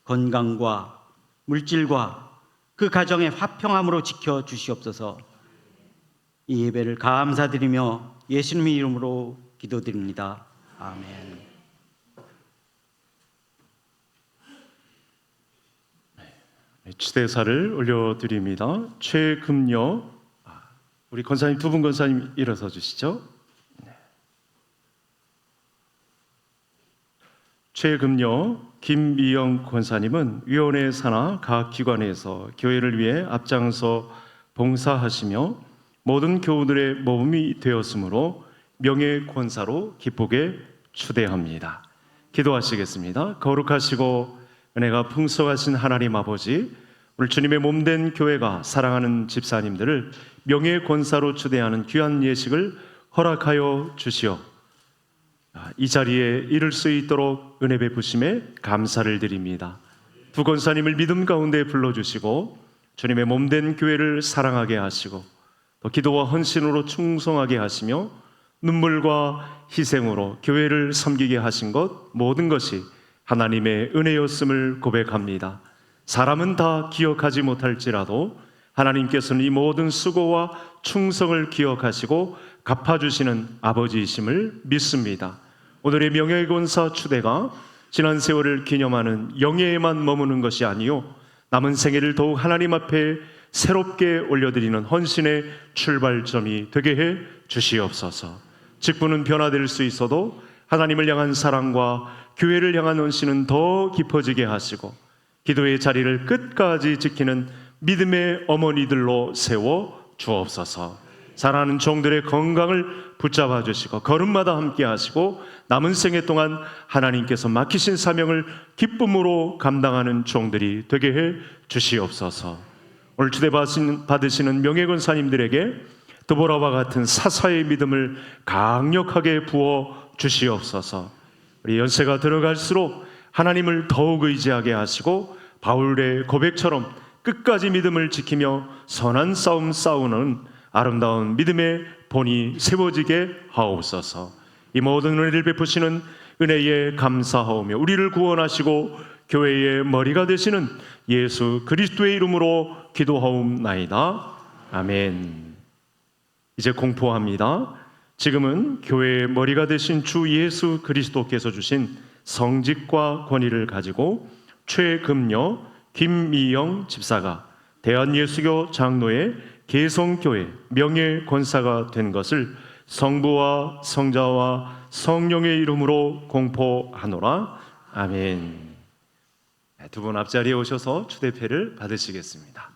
건강과 물질과 그 가정의 화평함으로 지켜 주시옵소서. 이 예배를 감사드리며 예수님의 이름으로 기도드립니다. 아멘. 추대사를 올려드립니다. 최금여, 우리 권사님, 두 분 권사님 일어서 주시죠. 최금여 김미영 권사님은 위원회 산하 각 기관에서 교회를 위해 앞장서 봉사하시며 모든 교우들의 모범이 되었으므로 명예 권사로 기쁘게 추대합니다. 기도하시겠습니다. 거룩하시고 은혜가 풍성하신 하나님 아버지, 오늘 주님의 몸된 교회가 사랑하는 집사님들을 명예 권사로 추대하는 귀한 예식을 허락하여 주시오. 이 자리에 이를 수 있도록 은혜 베푸심에 감사를 드립니다. 두 권사님을 믿음 가운데 불러주시고 주님의 몸된 교회를 사랑하게 하시고 또 기도와 헌신으로 충성하게 하시며 눈물과 희생으로 교회를 섬기게 하신 것 모든 것이 하나님의 은혜였음을 고백합니다. 사람은 다 기억하지 못할지라도 하나님께서는 이 모든 수고와 충성을 기억하시고 갚아주시는 아버지이심을 믿습니다. 오늘의 명예권사 추대가 지난 세월을 기념하는 영예에만 머무는 것이 아니요 남은 생애를 더욱 하나님 앞에 새롭게 올려드리는 헌신의 출발점이 되게 해 주시옵소서. 직분은 변화될 수 있어도 하나님을 향한 사랑과 교회를 향한 헌신은 더 깊어지게 하시고 기도의 자리를 끝까지 지키는 믿음의 어머니들로 세워 주옵소서. 사랑하는 종들의 건강을 붙잡아 주시고 걸음마다 함께 하시고 남은 생애 동안 하나님께서 맡기신 사명을 기쁨으로 감당하는 종들이 되게 해 주시옵소서. 오늘 추대 받으시는 명예권사님들에게 드보라와 같은 사사의 믿음을 강력하게 부어 주시옵소서. 우리 연세가 들어갈수록 하나님을 더욱 의지하게 하시고 바울의 고백처럼 끝까지 믿음을 지키며 선한 싸움 싸우는 아름다운 믿음의 본이 세워지게 하옵소서. 이 모든 은혜를 베푸시는 은혜에 감사하오며 우리를 구원하시고 교회의 머리가 되시는 예수 그리스도의 이름으로 기도하옵나이다. 아멘. 이제 공포합니다. 지금은 교회의 머리가 되신 주 예수 그리스도께서 주신 성직과 권위를 가지고 최금여 김미영 집사가 대한예수교 장로의 개성교회 명예권사가 된 것을 성부와 성자와 성령의 이름으로 공포하노라. 아멘. 두 분 앞자리에 오셔서 추대패를 받으시겠습니다.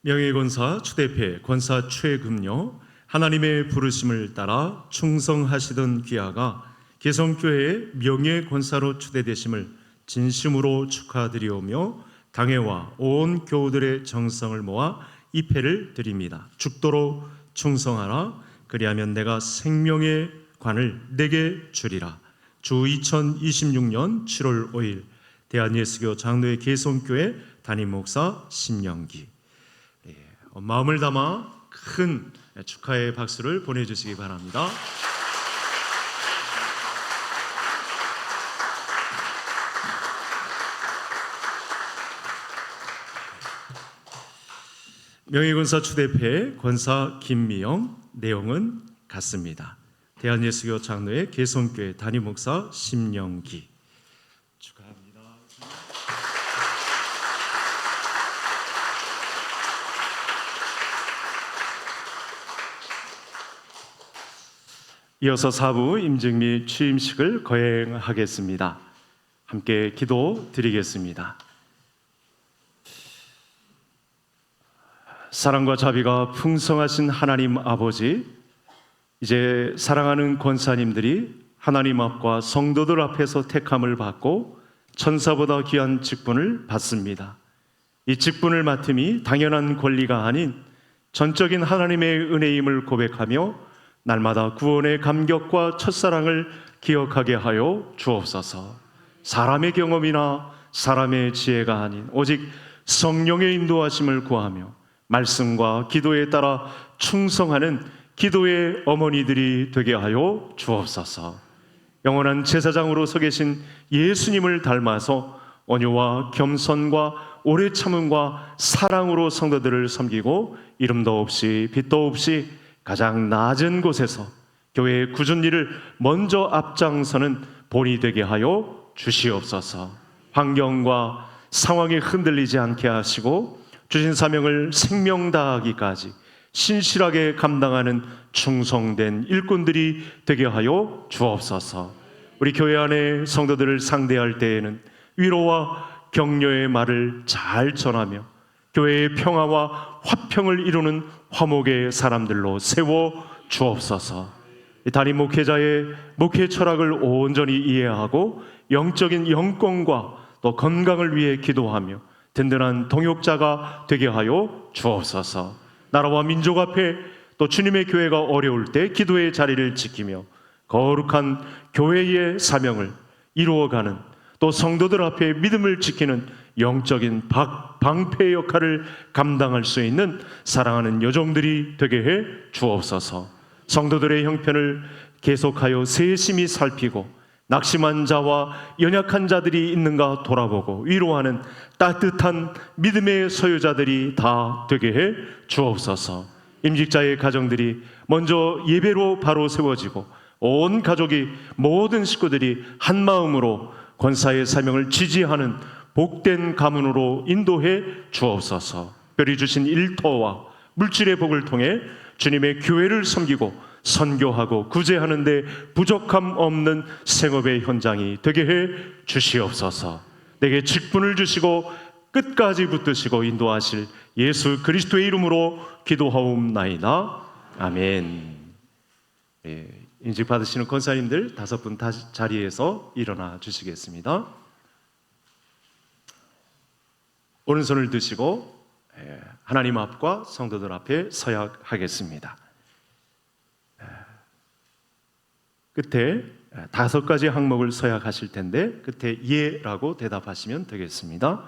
명예권사 추대패 권사 최금여, 하나님의 부르심을 따라 충성하시던 귀하가 개성교회의 명예권사로 추대되심을 진심으로 축하드리오며 당회와 온 교우들의 정성을 모아 이 패를 드립니다. 죽도록 충성하라. 그리하면 내가 생명의 관을 내게 주리라. 주 2026년 7월 5일 대한예수교 장로회 개성교회 담임 목사 심영기. 마음을 담아 큰 축하의 박수를 보내주시기 바랍니다. 명예권사 추대패 권사 김미영, 내용은 같습니다. 대한예수교 장로회 개성교회 담임 목사 심영기. 축하합니다. 이어서 사부 임직 및 취임식을 거행하겠습니다. 함께 기도 드리겠습니다. 사랑과 자비가 풍성하신 하나님 아버지, 이제 사랑하는 권사님들이 하나님 앞과 성도들 앞에서 택함을 받고 천사보다 귀한 직분을 받습니다. 이 직분을 맡음이 당연한 권리가 아닌 전적인 하나님의 은혜임을 고백하며 날마다 구원의 감격과 첫사랑을 기억하게 하여 주옵소서. 사람의 경험이나 사람의 지혜가 아닌 오직 성령의 인도하심을 구하며 말씀과 기도에 따라 충성하는 기도의 어머니들이 되게 하여 주옵소서. 영원한 제사장으로 서 계신 예수님을 닮아서 온유와 겸손과 오래 참음과 사랑으로 성도들을 섬기고 이름도 없이 빛도 없이 가장 낮은 곳에서 교회의 굳은 일을 먼저 앞장서는 본이 되게 하여 주시옵소서. 환경과 상황에 흔들리지 않게 하시고 주신 사명을 생명 다하기까지 신실하게 감당하는 충성된 일꾼들이 되게 하여 주옵소서. 우리 교회 안에 성도들을 상대할 때에는 위로와 격려의 말을 잘 전하며 교회의 평화와 화평을 이루는 화목의 사람들로 세워 주옵소서. 담임 목회자의 목회 철학을 온전히 이해하고 영적인 영권과 또 건강을 위해 기도하며 든든한 동역자가 되게 하여 주옵소서. 나라와 민족 앞에 또 주님의 교회가 어려울 때 기도의 자리를 지키며 거룩한 교회의 사명을 이루어가는 또 성도들 앞에 믿음을 지키는 영적인 방패 역할을 감당할 수 있는 사랑하는 여종들이 되게 해 주옵소서. 성도들의 형편을 계속하여 세심히 살피고 낙심한 자와 연약한 자들이 있는가 돌아보고 위로하는 따뜻한 믿음의 소유자들이 다 되게 해 주옵소서. 임직자의 가정들이 먼저 예배로 바로 세워지고 온 가족이 모든 식구들이 한 마음으로 권사의 사명을 지지하는 복된 가문으로 인도해 주옵소서. 특별히 주신 일터와 물질의 복을 통해 주님의 교회를 섬기고 선교하고 구제하는 데 부족함 없는 생업의 현장이 되게 해 주시옵소서. 내게 직분을 주시고 끝까지 붙드시고 인도하실 예수 그리스도의 이름으로 기도하옵나이다. 아멘. 인직 받으시는 권사님들 5분 다시 자리에서 일어나 주시겠습니다. 오른손을 드시고 하나님 앞과 성도들 앞에 서약하겠습니다. 끝에 5가지 항목을 서약하실 텐데 끝에 예라고 대답하시면 되겠습니다.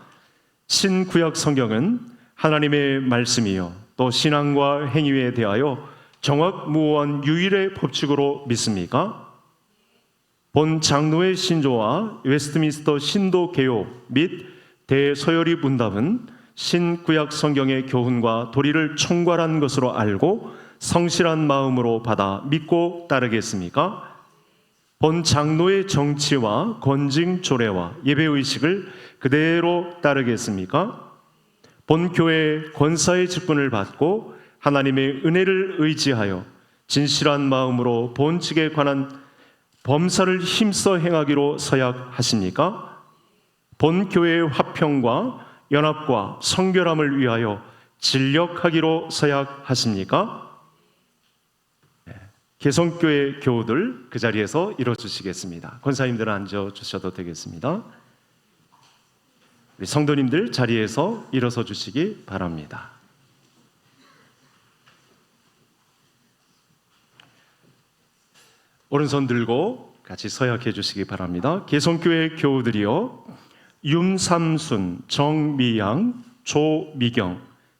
신구약 성경은 하나님의 말씀이요 또 신앙과 행위에 대하여 정확무오한 유일의 법칙으로 믿습니까? 본 장로의 신조와 웨스트민스터 신도 개요 및 대서열이 문답은 신구약 성경의 교훈과 도리를 총괄한 것으로 알고 성실한 마음으로 받아 믿고 따르겠습니까? 본 장로의 정치와 권징 조례와 예배의식을 그대로 따르겠습니까? 본 교회 권사의 직분을 받고 하나님의 은혜를 의지하여 진실한 마음으로 본직에 관한 범사를 힘써 행하기로 서약하십니까? 본 교회의 화평과 연합과 성결함을 위하여 진력하기로 서약하십니까? 개성교회 교우들 그 자리에서 일어주시겠습니다. 권사님들은 앉아주셔도 되겠습니다. 우리 성도님들 자리에서 일어서 주시기 바랍니다. 오른손 들고 같이 서약해 주시기 바랍니다. 개성교회 교우들이여 윤삼순, 정미양, 조미경,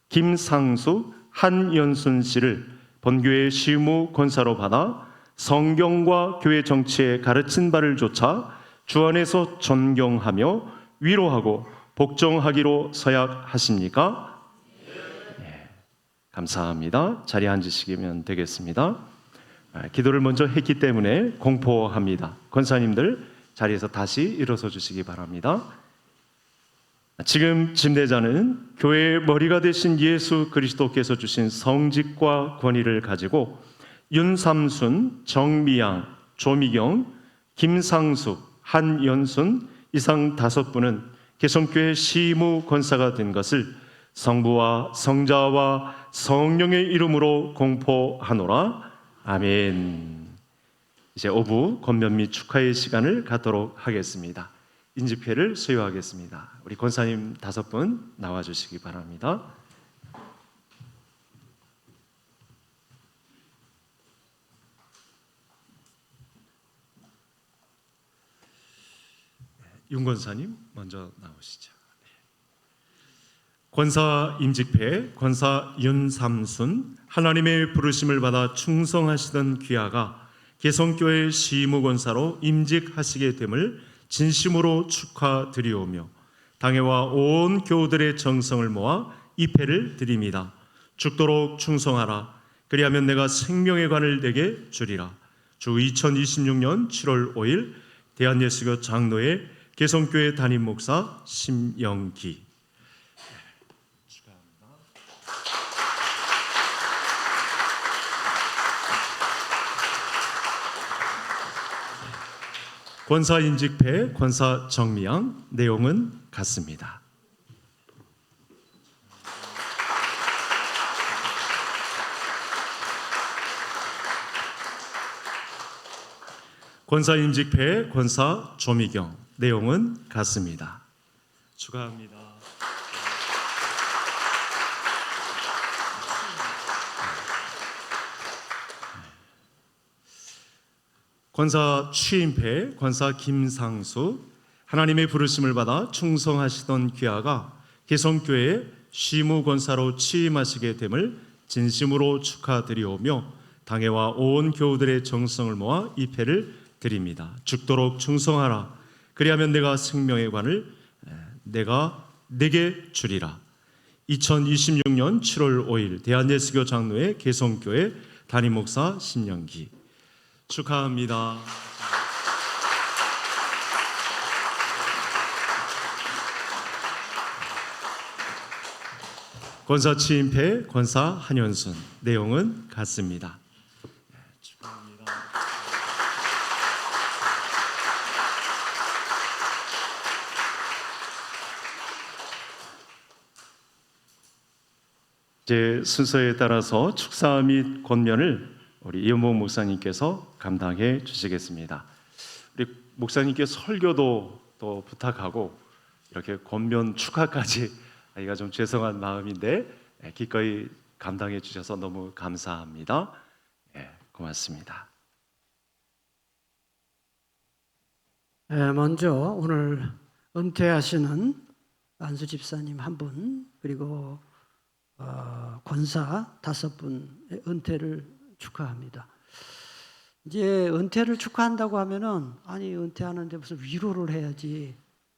김상수, 한연순 씨를 본교회 시무 권사로 받아 성경과 교회 정치에 가르친 바를 조차 주 안에서 존경하며 위로하고 복종하기로 서약하십니까? 네, 감사합니다. 자리에 앉으시면 되겠습니다. 기도를 먼저 했기 때문에 공포합니다. 권사님들 자리에서 다시 일어서 주시기 바랍니다. 지금 침례자는 교회의 머리가 되신 예수 그리스도께서 주신 성직과 권위를 가지고 윤삼순, 정미양, 조미경, 김상숙, 한연순 이상 5분은 개성교회 시무 권사가 된 것을 성부와 성자와 성령의 이름으로 공포하노라. 아멘. 이제 오부 권면 및 축하의 시간을 갖도록 하겠습니다. 인집회를 소유하겠습니다. 우리 권사님 5분 나와주시기 바랍니다. 윤 권사님 먼저 나오시죠. 권사 임직회 권사 윤삼순, 하나님의 부르심을 받아 충성하시던 귀하가 개성교회 시무권사로 임직하시게 됨을 진심으로 축하드리오며 당회와 온 교우들의 정성을 모아 입회를 드립니다. 죽도록 충성하라. 그리하면 내가 생명의 관을 내게 주리라. 주 2026년 7월 5일 대한예수교 장로회 개성교회 담임 목사 심영기. 권사 인직패 권사 정미양, 내용은 같습니다. 권사 임직패 권사 조미경, 내용은 같습니다. 축하합니다. 권사 취임패 권사 김상수, 하나님의 부르심을 받아 충성하시던 귀하가 개성교회 시무권사로 취임하시게 됨을 진심으로 축하드리오며 당회와 온 교우들의 정성을 모아 입회를 드립니다. 죽도록 충성하라. 그리하면 내가 생명의 관을 내게 주리라. 2026년 7월 5일 대한예수교 장로회 개성교회 담임 목사 심영기. 축하합니다. 권사 취임패 권사 한연순, 내용은 같습니다. 축하합니다. 제 순서에 따라서 축사 및 권면을 우리 이현복 목사님께서 감당해 주시겠습니다. 우리 목사님께 설교도 또 부탁하고 이렇게 권면 축하까지 하기가 좀 죄송한 마음인데 기꺼이 감당해 주셔서 너무 감사합니다. 고맙습니다. 먼저 오늘 은퇴하시는 안수 집사님 1분, 그리고 권사 5분의 은퇴를 축하합니다. 이제 은퇴를 축하한다고 하면은 아니 은퇴하는데 무슨 위로를 해야지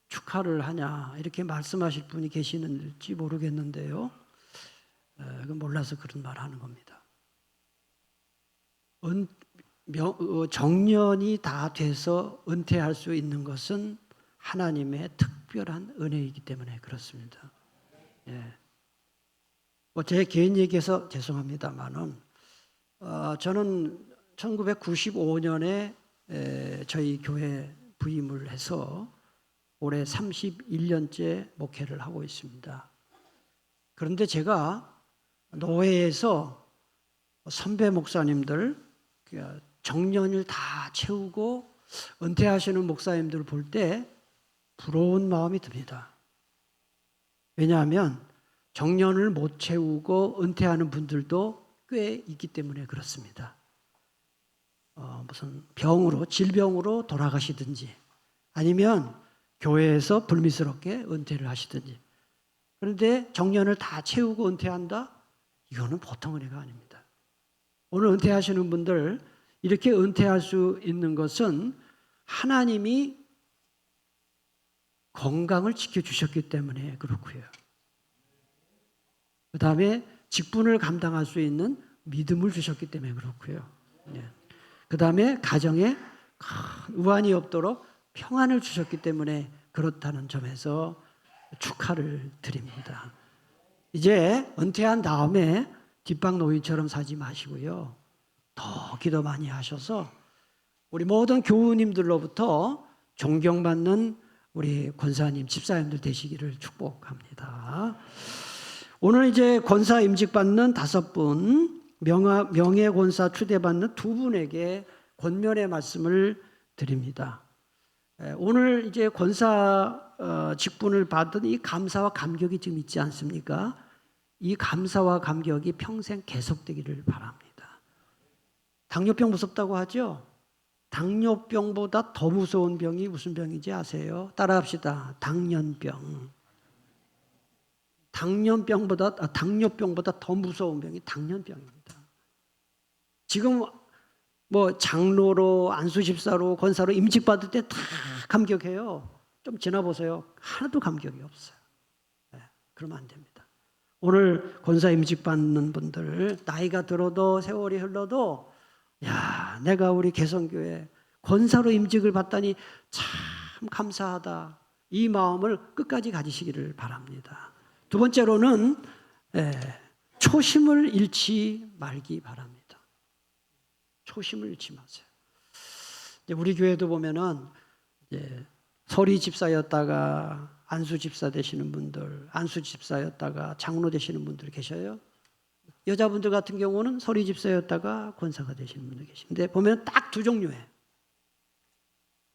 축하를 하냐 이렇게 말씀하실 분이 계시는지 모르겠는데요. 몰라서 그런 말을 하는 겁니다. 정년이 다 돼서 은퇴할 수 있는 것은 하나님의 특별한 은혜이기 때문에 그렇습니다. 제 개인 얘기해서 죄송합니다만은 저는 1995년에 저희 교회 부임을 해서 올해 31년째 목회를 하고 있습니다. 그런데 제가 노회에서 선배 목사님들 정년을 다 채우고 은퇴하시는 목사님들을 볼 때 부러운 마음이 듭니다. 왜냐하면 정년을 못 채우고 은퇴하는 분들도 꽤 있기 때문에 그렇습니다. 무슨 병으로, 질병으로 돌아가시든지 아니면 교회에서 불미스럽게 은퇴를 하시든지. 그런데 정년을 다 채우고 은퇴한다? 이거는 보통 은혜가 아닙니다. 오늘 은퇴하시는 분들 이렇게 은퇴할 수 있는 것은 하나님이 건강을 지켜주셨기 때문에 그렇고요. 그 다음에 직분을 감당할 수 있는 믿음을 주셨기 때문에 그렇고요. 그 다음에 가정에 큰 우환이 없도록 평안을 주셨기 때문에 그렇다는 점에서 축하를 드립니다. 이제 은퇴한 다음에 뒷방 노인처럼 사지 마시고요. 더 기도 많이 하셔서 우리 모든 교우님들로부터 존경받는 우리 권사님, 집사님들 되시기를 축복합니다. 오늘 이제 권사 임직 받는 5분, 명예 권사 추대받는 2분에게 권면의 말씀을 드립니다. 오늘 이제 권사 직분을 받은 이 감사와 감격이 지금 있지 않습니까? 이 감사와 감격이 평생 계속되기를 바랍니다. 당뇨병 무섭다고 하죠? 당뇨병보다 더 무서운 병이 무슨 병인지 아세요? 따라합시다. 당뇨병. 당뇨병보다 더 무서운 병이 당뇨병입니다. 지금 뭐 장로로, 안수집사로, 권사로 임직 받을 때 다 감격해요. 좀 지나보세요. 하나도 감격이 없어요. 그러면 안 됩니다. 오늘 권사 임직 받는 분들, 나이가 들어도 세월이 흘러도 야, 내가 우리 개성교회 권사로 임직을 받다니 참 감사하다. 이 마음을 끝까지 가지시기를 바랍니다. 2번째로는 초심을 잃지 말기 바랍니다. 초심을 잃지 마세요. 우리 교회도 보면은 서리 집사였다가 안수 집사 되시는 분들, 안수 집사였다가 장로 되시는 분들 계셔요. 여자분들 같은 경우는 서리 집사였다가 권사가 되시는 분들 계시는데 보면 딱 2 종류예요.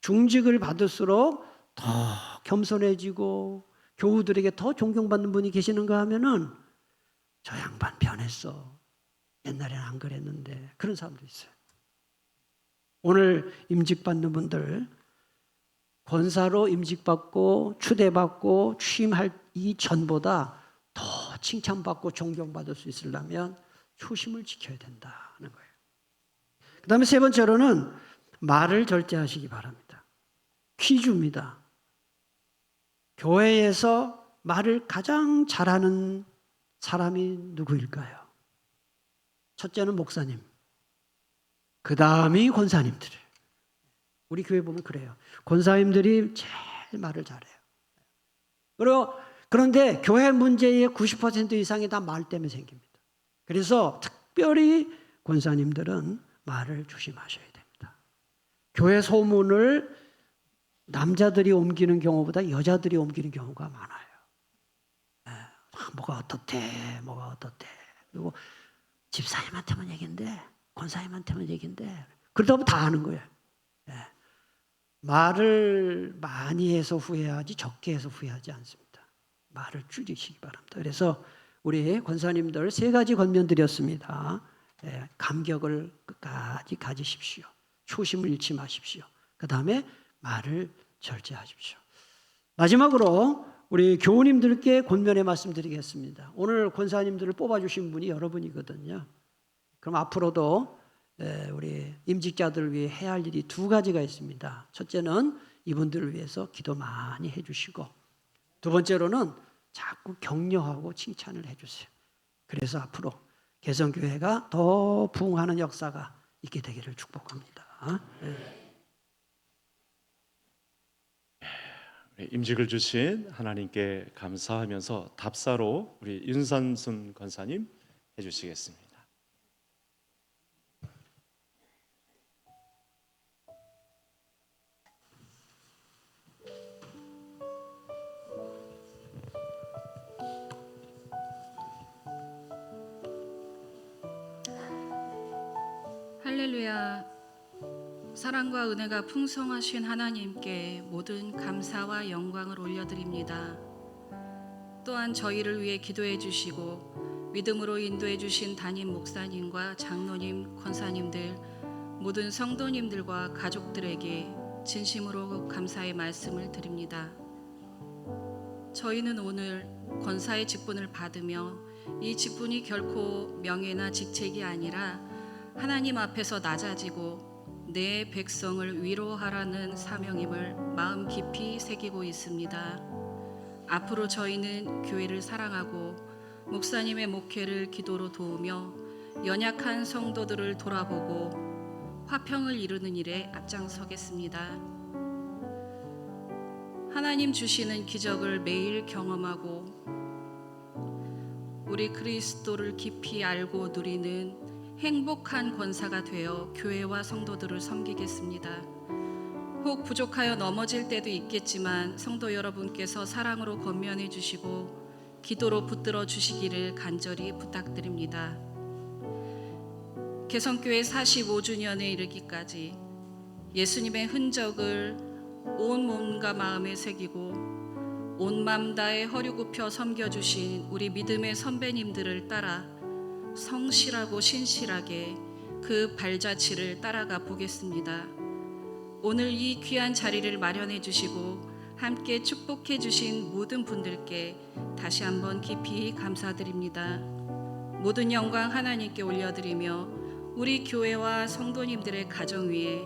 중직을 받을수록 더 겸손해지고 교우들에게 더 존경받는 분이 계시는가 하면은 저 양반 변했어. 옛날에는 안 그랬는데 그런 사람도 있어요. 오늘 임직받는 분들 권사로 임직받고 추대받고 취임할 이전보다 더 칭찬받고 존경받을 수 있으려면 초심을 지켜야 된다는 거예요. 그 다음에 3번째로는 말을 절제하시기 바랍니다. 퀴즈입니다. 교회에서 말을 가장 잘하는 사람이 누구일까요? 첫째는 목사님, 그 다음이 권사님들이에요. 우리 교회 보면 그래요. 권사님들이 제일 말을 잘해요. 그런데 교회 문제의 90% 이상이 다 말 때문에 생깁니다. 그래서 특별히 권사님들은 말을 조심하셔야 됩니다. 교회 소문을 남자들이 옮기는 경우보다 여자들이 옮기는 경우가 많아요. 뭐가 어떻대. 그리고 집사님한테만 얘기인데, 권사님한테만 얘기인데, 그러다 보면 다 아는 거예요. 말을 많이 해서 후회하지 적게 해서 후회하지 않습니다. 말을 줄이시기 바랍니다. 그래서 우리 권사님들 3가지 권면 드렸습니다. 감격을 끝까지 가지십시오. 초심을 잃지 마십시오. 그 다음에 말을 절제하십시오. 마지막으로 우리 교우님들께 권면의 말씀 드리겠습니다. 오늘 권사님들을 뽑아주신 분이 여러분이거든요. 그럼 앞으로도 우리 임직자들을 위해 해야 할 일이 2가지가 있습니다. 첫째는 이분들을 위해서 기도 많이 해주시고, 2번째로는 자꾸 격려하고 칭찬을 해주세요. 그래서 앞으로 개성교회가 더 부흥하는 역사가 있게 되기를 축복합니다. 임직을 주신 하나님께 감사하면서 답사로 우리 윤선순 권사님 해주시겠습니다. 할렐루야. 사랑과 은혜가 풍성하신 하나님께 모든 감사와 영광을 올려드립니다. 또한 저희를 위해 기도해 주시고 믿음으로 인도해 주신 담임 목사님과 장로님, 권사님들, 모든 성도님들과 가족들에게 진심으로 감사의 말씀을 드립니다. 저희는 오늘 권사의 직분을 받으며 이 직분이 결코 명예나 직책이 아니라 하나님 앞에서 낮아지고 내 백성을 위로하라는 사명임을 마음 깊이 새기고 있습니다. 앞으로 저희는 교회를 사랑하고 목사님의 목회를 기도로 도우며 연약한 성도들을 돌아보고 화평을 이루는 일에 앞장서겠습니다. 하나님 주시는 기적을 매일 경험하고 우리 그리스도를 깊이 알고 누리는 행복한 권사가 되어 교회와 성도들을 섬기겠습니다. 혹 부족하여 넘어질 때도 있겠지만 성도 여러분께서 사랑으로 권면해 주시고 기도로 붙들어 주시기를 간절히 부탁드립니다. 개성교회 45주년에 이르기까지 예수님의 흔적을 온 몸과 마음에 새기고 온 맘 다해 허리 굽혀 섬겨주신 우리 믿음의 선배님들을 따라 성실하고 신실하게 그 발자취를 따라가 보겠습니다. 오늘 이 귀한 자리를 마련해 주시고 함께 축복해 주신 모든 분들께 다시 한번 깊이 감사드립니다. 모든 영광 하나님께 올려드리며 우리 교회와 성도님들의 가정 위에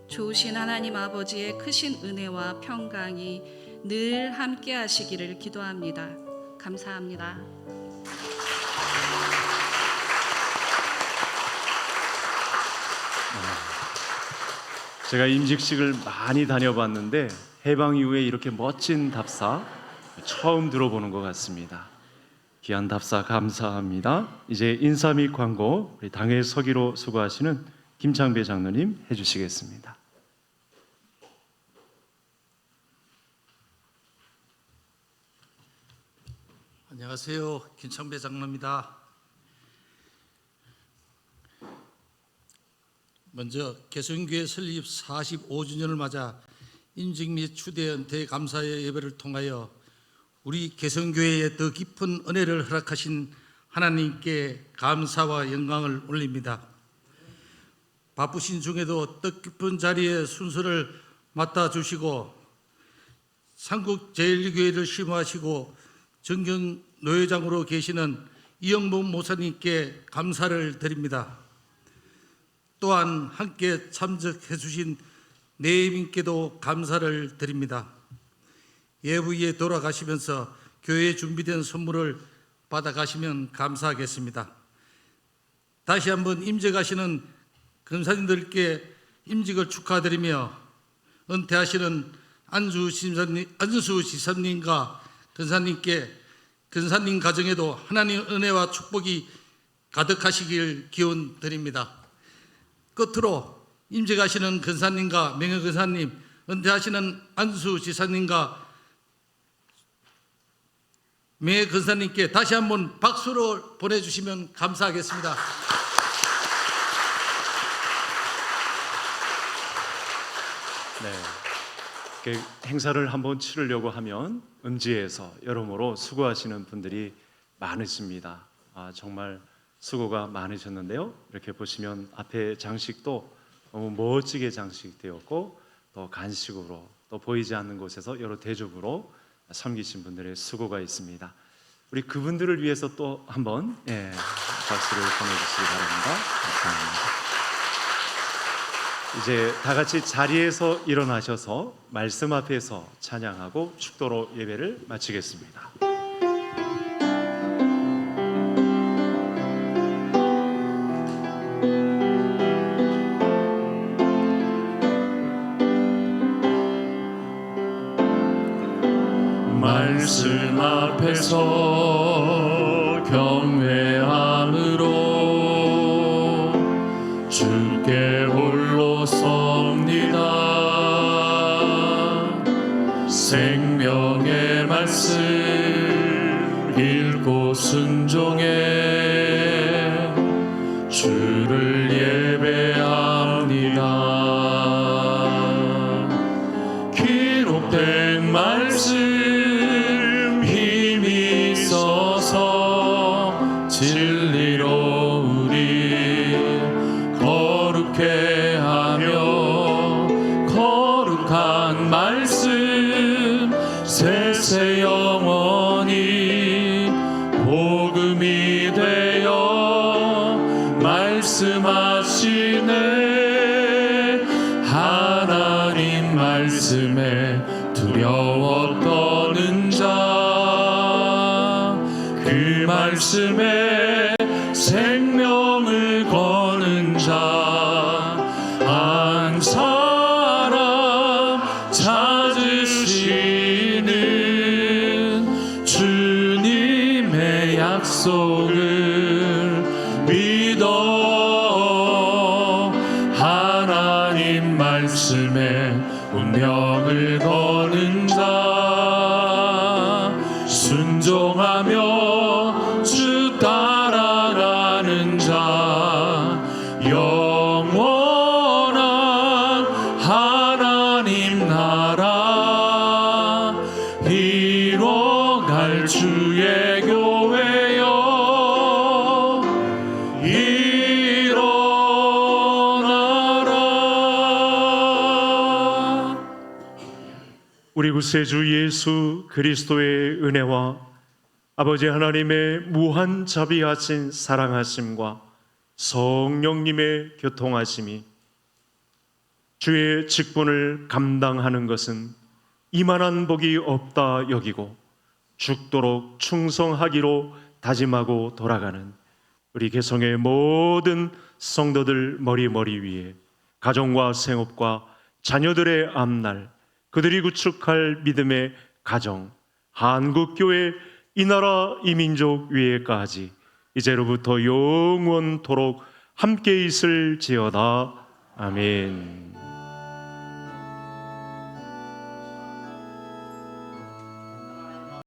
좋으신 하나님 아버지의 크신 은혜와 평강이 늘 함께 하시기를 기도합니다. 감사합니다. 제가 임직식을 많이 다녀봤는데 해방 이후에 이렇게 멋진 답사 처음 들어보는 것 같습니다. 귀한 답사 감사합니다. 이제 인사 및 광고 우리 당회 서기로 수고하시는 김창배 장로님 해주시겠습니다. 안녕하세요. 김창배 장로입니다. 먼저 개성교회 설립 45주년을 맞아 임직 및 추대 은퇴 감사의 예배를 통하여 우리 개성교회에 더 깊은 은혜를 허락하신 하나님께 감사와 영광을 올립니다. 바쁘신 중에도 뜻깊은 자리에 순서를 맡아주시고 삼국제일교회를 심호하시고 정경 노회장으로 계시는 이영복 목사님께 감사를 드립니다. 또한 함께 참석해 주신 내임님께도 감사를 드립니다. 예부에 돌아가시면서 교회에 준비된 선물을 받아가시면 감사하겠습니다. 다시 한번 임직하시는 근사님들께 임직을 축하드리며 은퇴하시는 안수 지사님과 근사님 가정에도 하나님 은혜와 축복이 가득하시길 기원 드립니다. 끝으로 임직하시는 근사님과 명예근사님, 은퇴하시는 안수 지사님과 명예근사님께 다시 한번 박수를 보내주시면 감사하겠습니다. 네, 이렇게 행사를 한번 치르려고 하면 음지에서 여러모로 수고하시는 분들이 많으십니다. 정말 수고가 많으셨는데요. 이렇게 보시면 앞에 장식도 너무 멋지게 장식되었고 또 간식으로 또 보이지 않는 곳에서 여러 대접으로 섬기신 분들의 수고가 있습니다. 우리 그분들을 위해서 또 한번 박수를 보내주시기 바랍니다. 감사합니다. 이제 다 같이 자리에서 일어나셔서 말씀 앞에서 찬양하고 축도로 예배를 마치겠습니다. 말씀 앞에서 경외함으로 주께 홀로 섭니다. 생명의 말씀 읽고 순종해 주를 예배합니다. 기록된 말씀 진리로 우리 거룩해 하며 거룩한 말씀 세세 영원히 복음이 되어 말씀하시네. 하나님 말씀에 두려워 떠는 자 그 말씀에 생명을 거는 자 한 사람 찾으시는 주님의 약속을 믿어 하나님 말씀에 운명을 거는 자 순종하며 주 따라가는 자 영원한 하나님 나라 이뤄갈 주의 교회여 일어나라. 우리 구세주 예수 그리스도의 은혜와 아버지 하나님의 무한 자비하신 사랑하심과 성령님의 교통하심이 주의 직분을 감당하는 것은 이만한 복이 없다 여기고 죽도록 충성하기로 다짐하고 돌아가는 우리 개성의 모든 성도들 머리 위에 가정과 생업과 자녀들의 앞날 그들이 구축할 믿음의 가정 한국교회 이 나라 이 민족 위에까지 이제로부터 영원토록 함께 있을지어다. 아멘.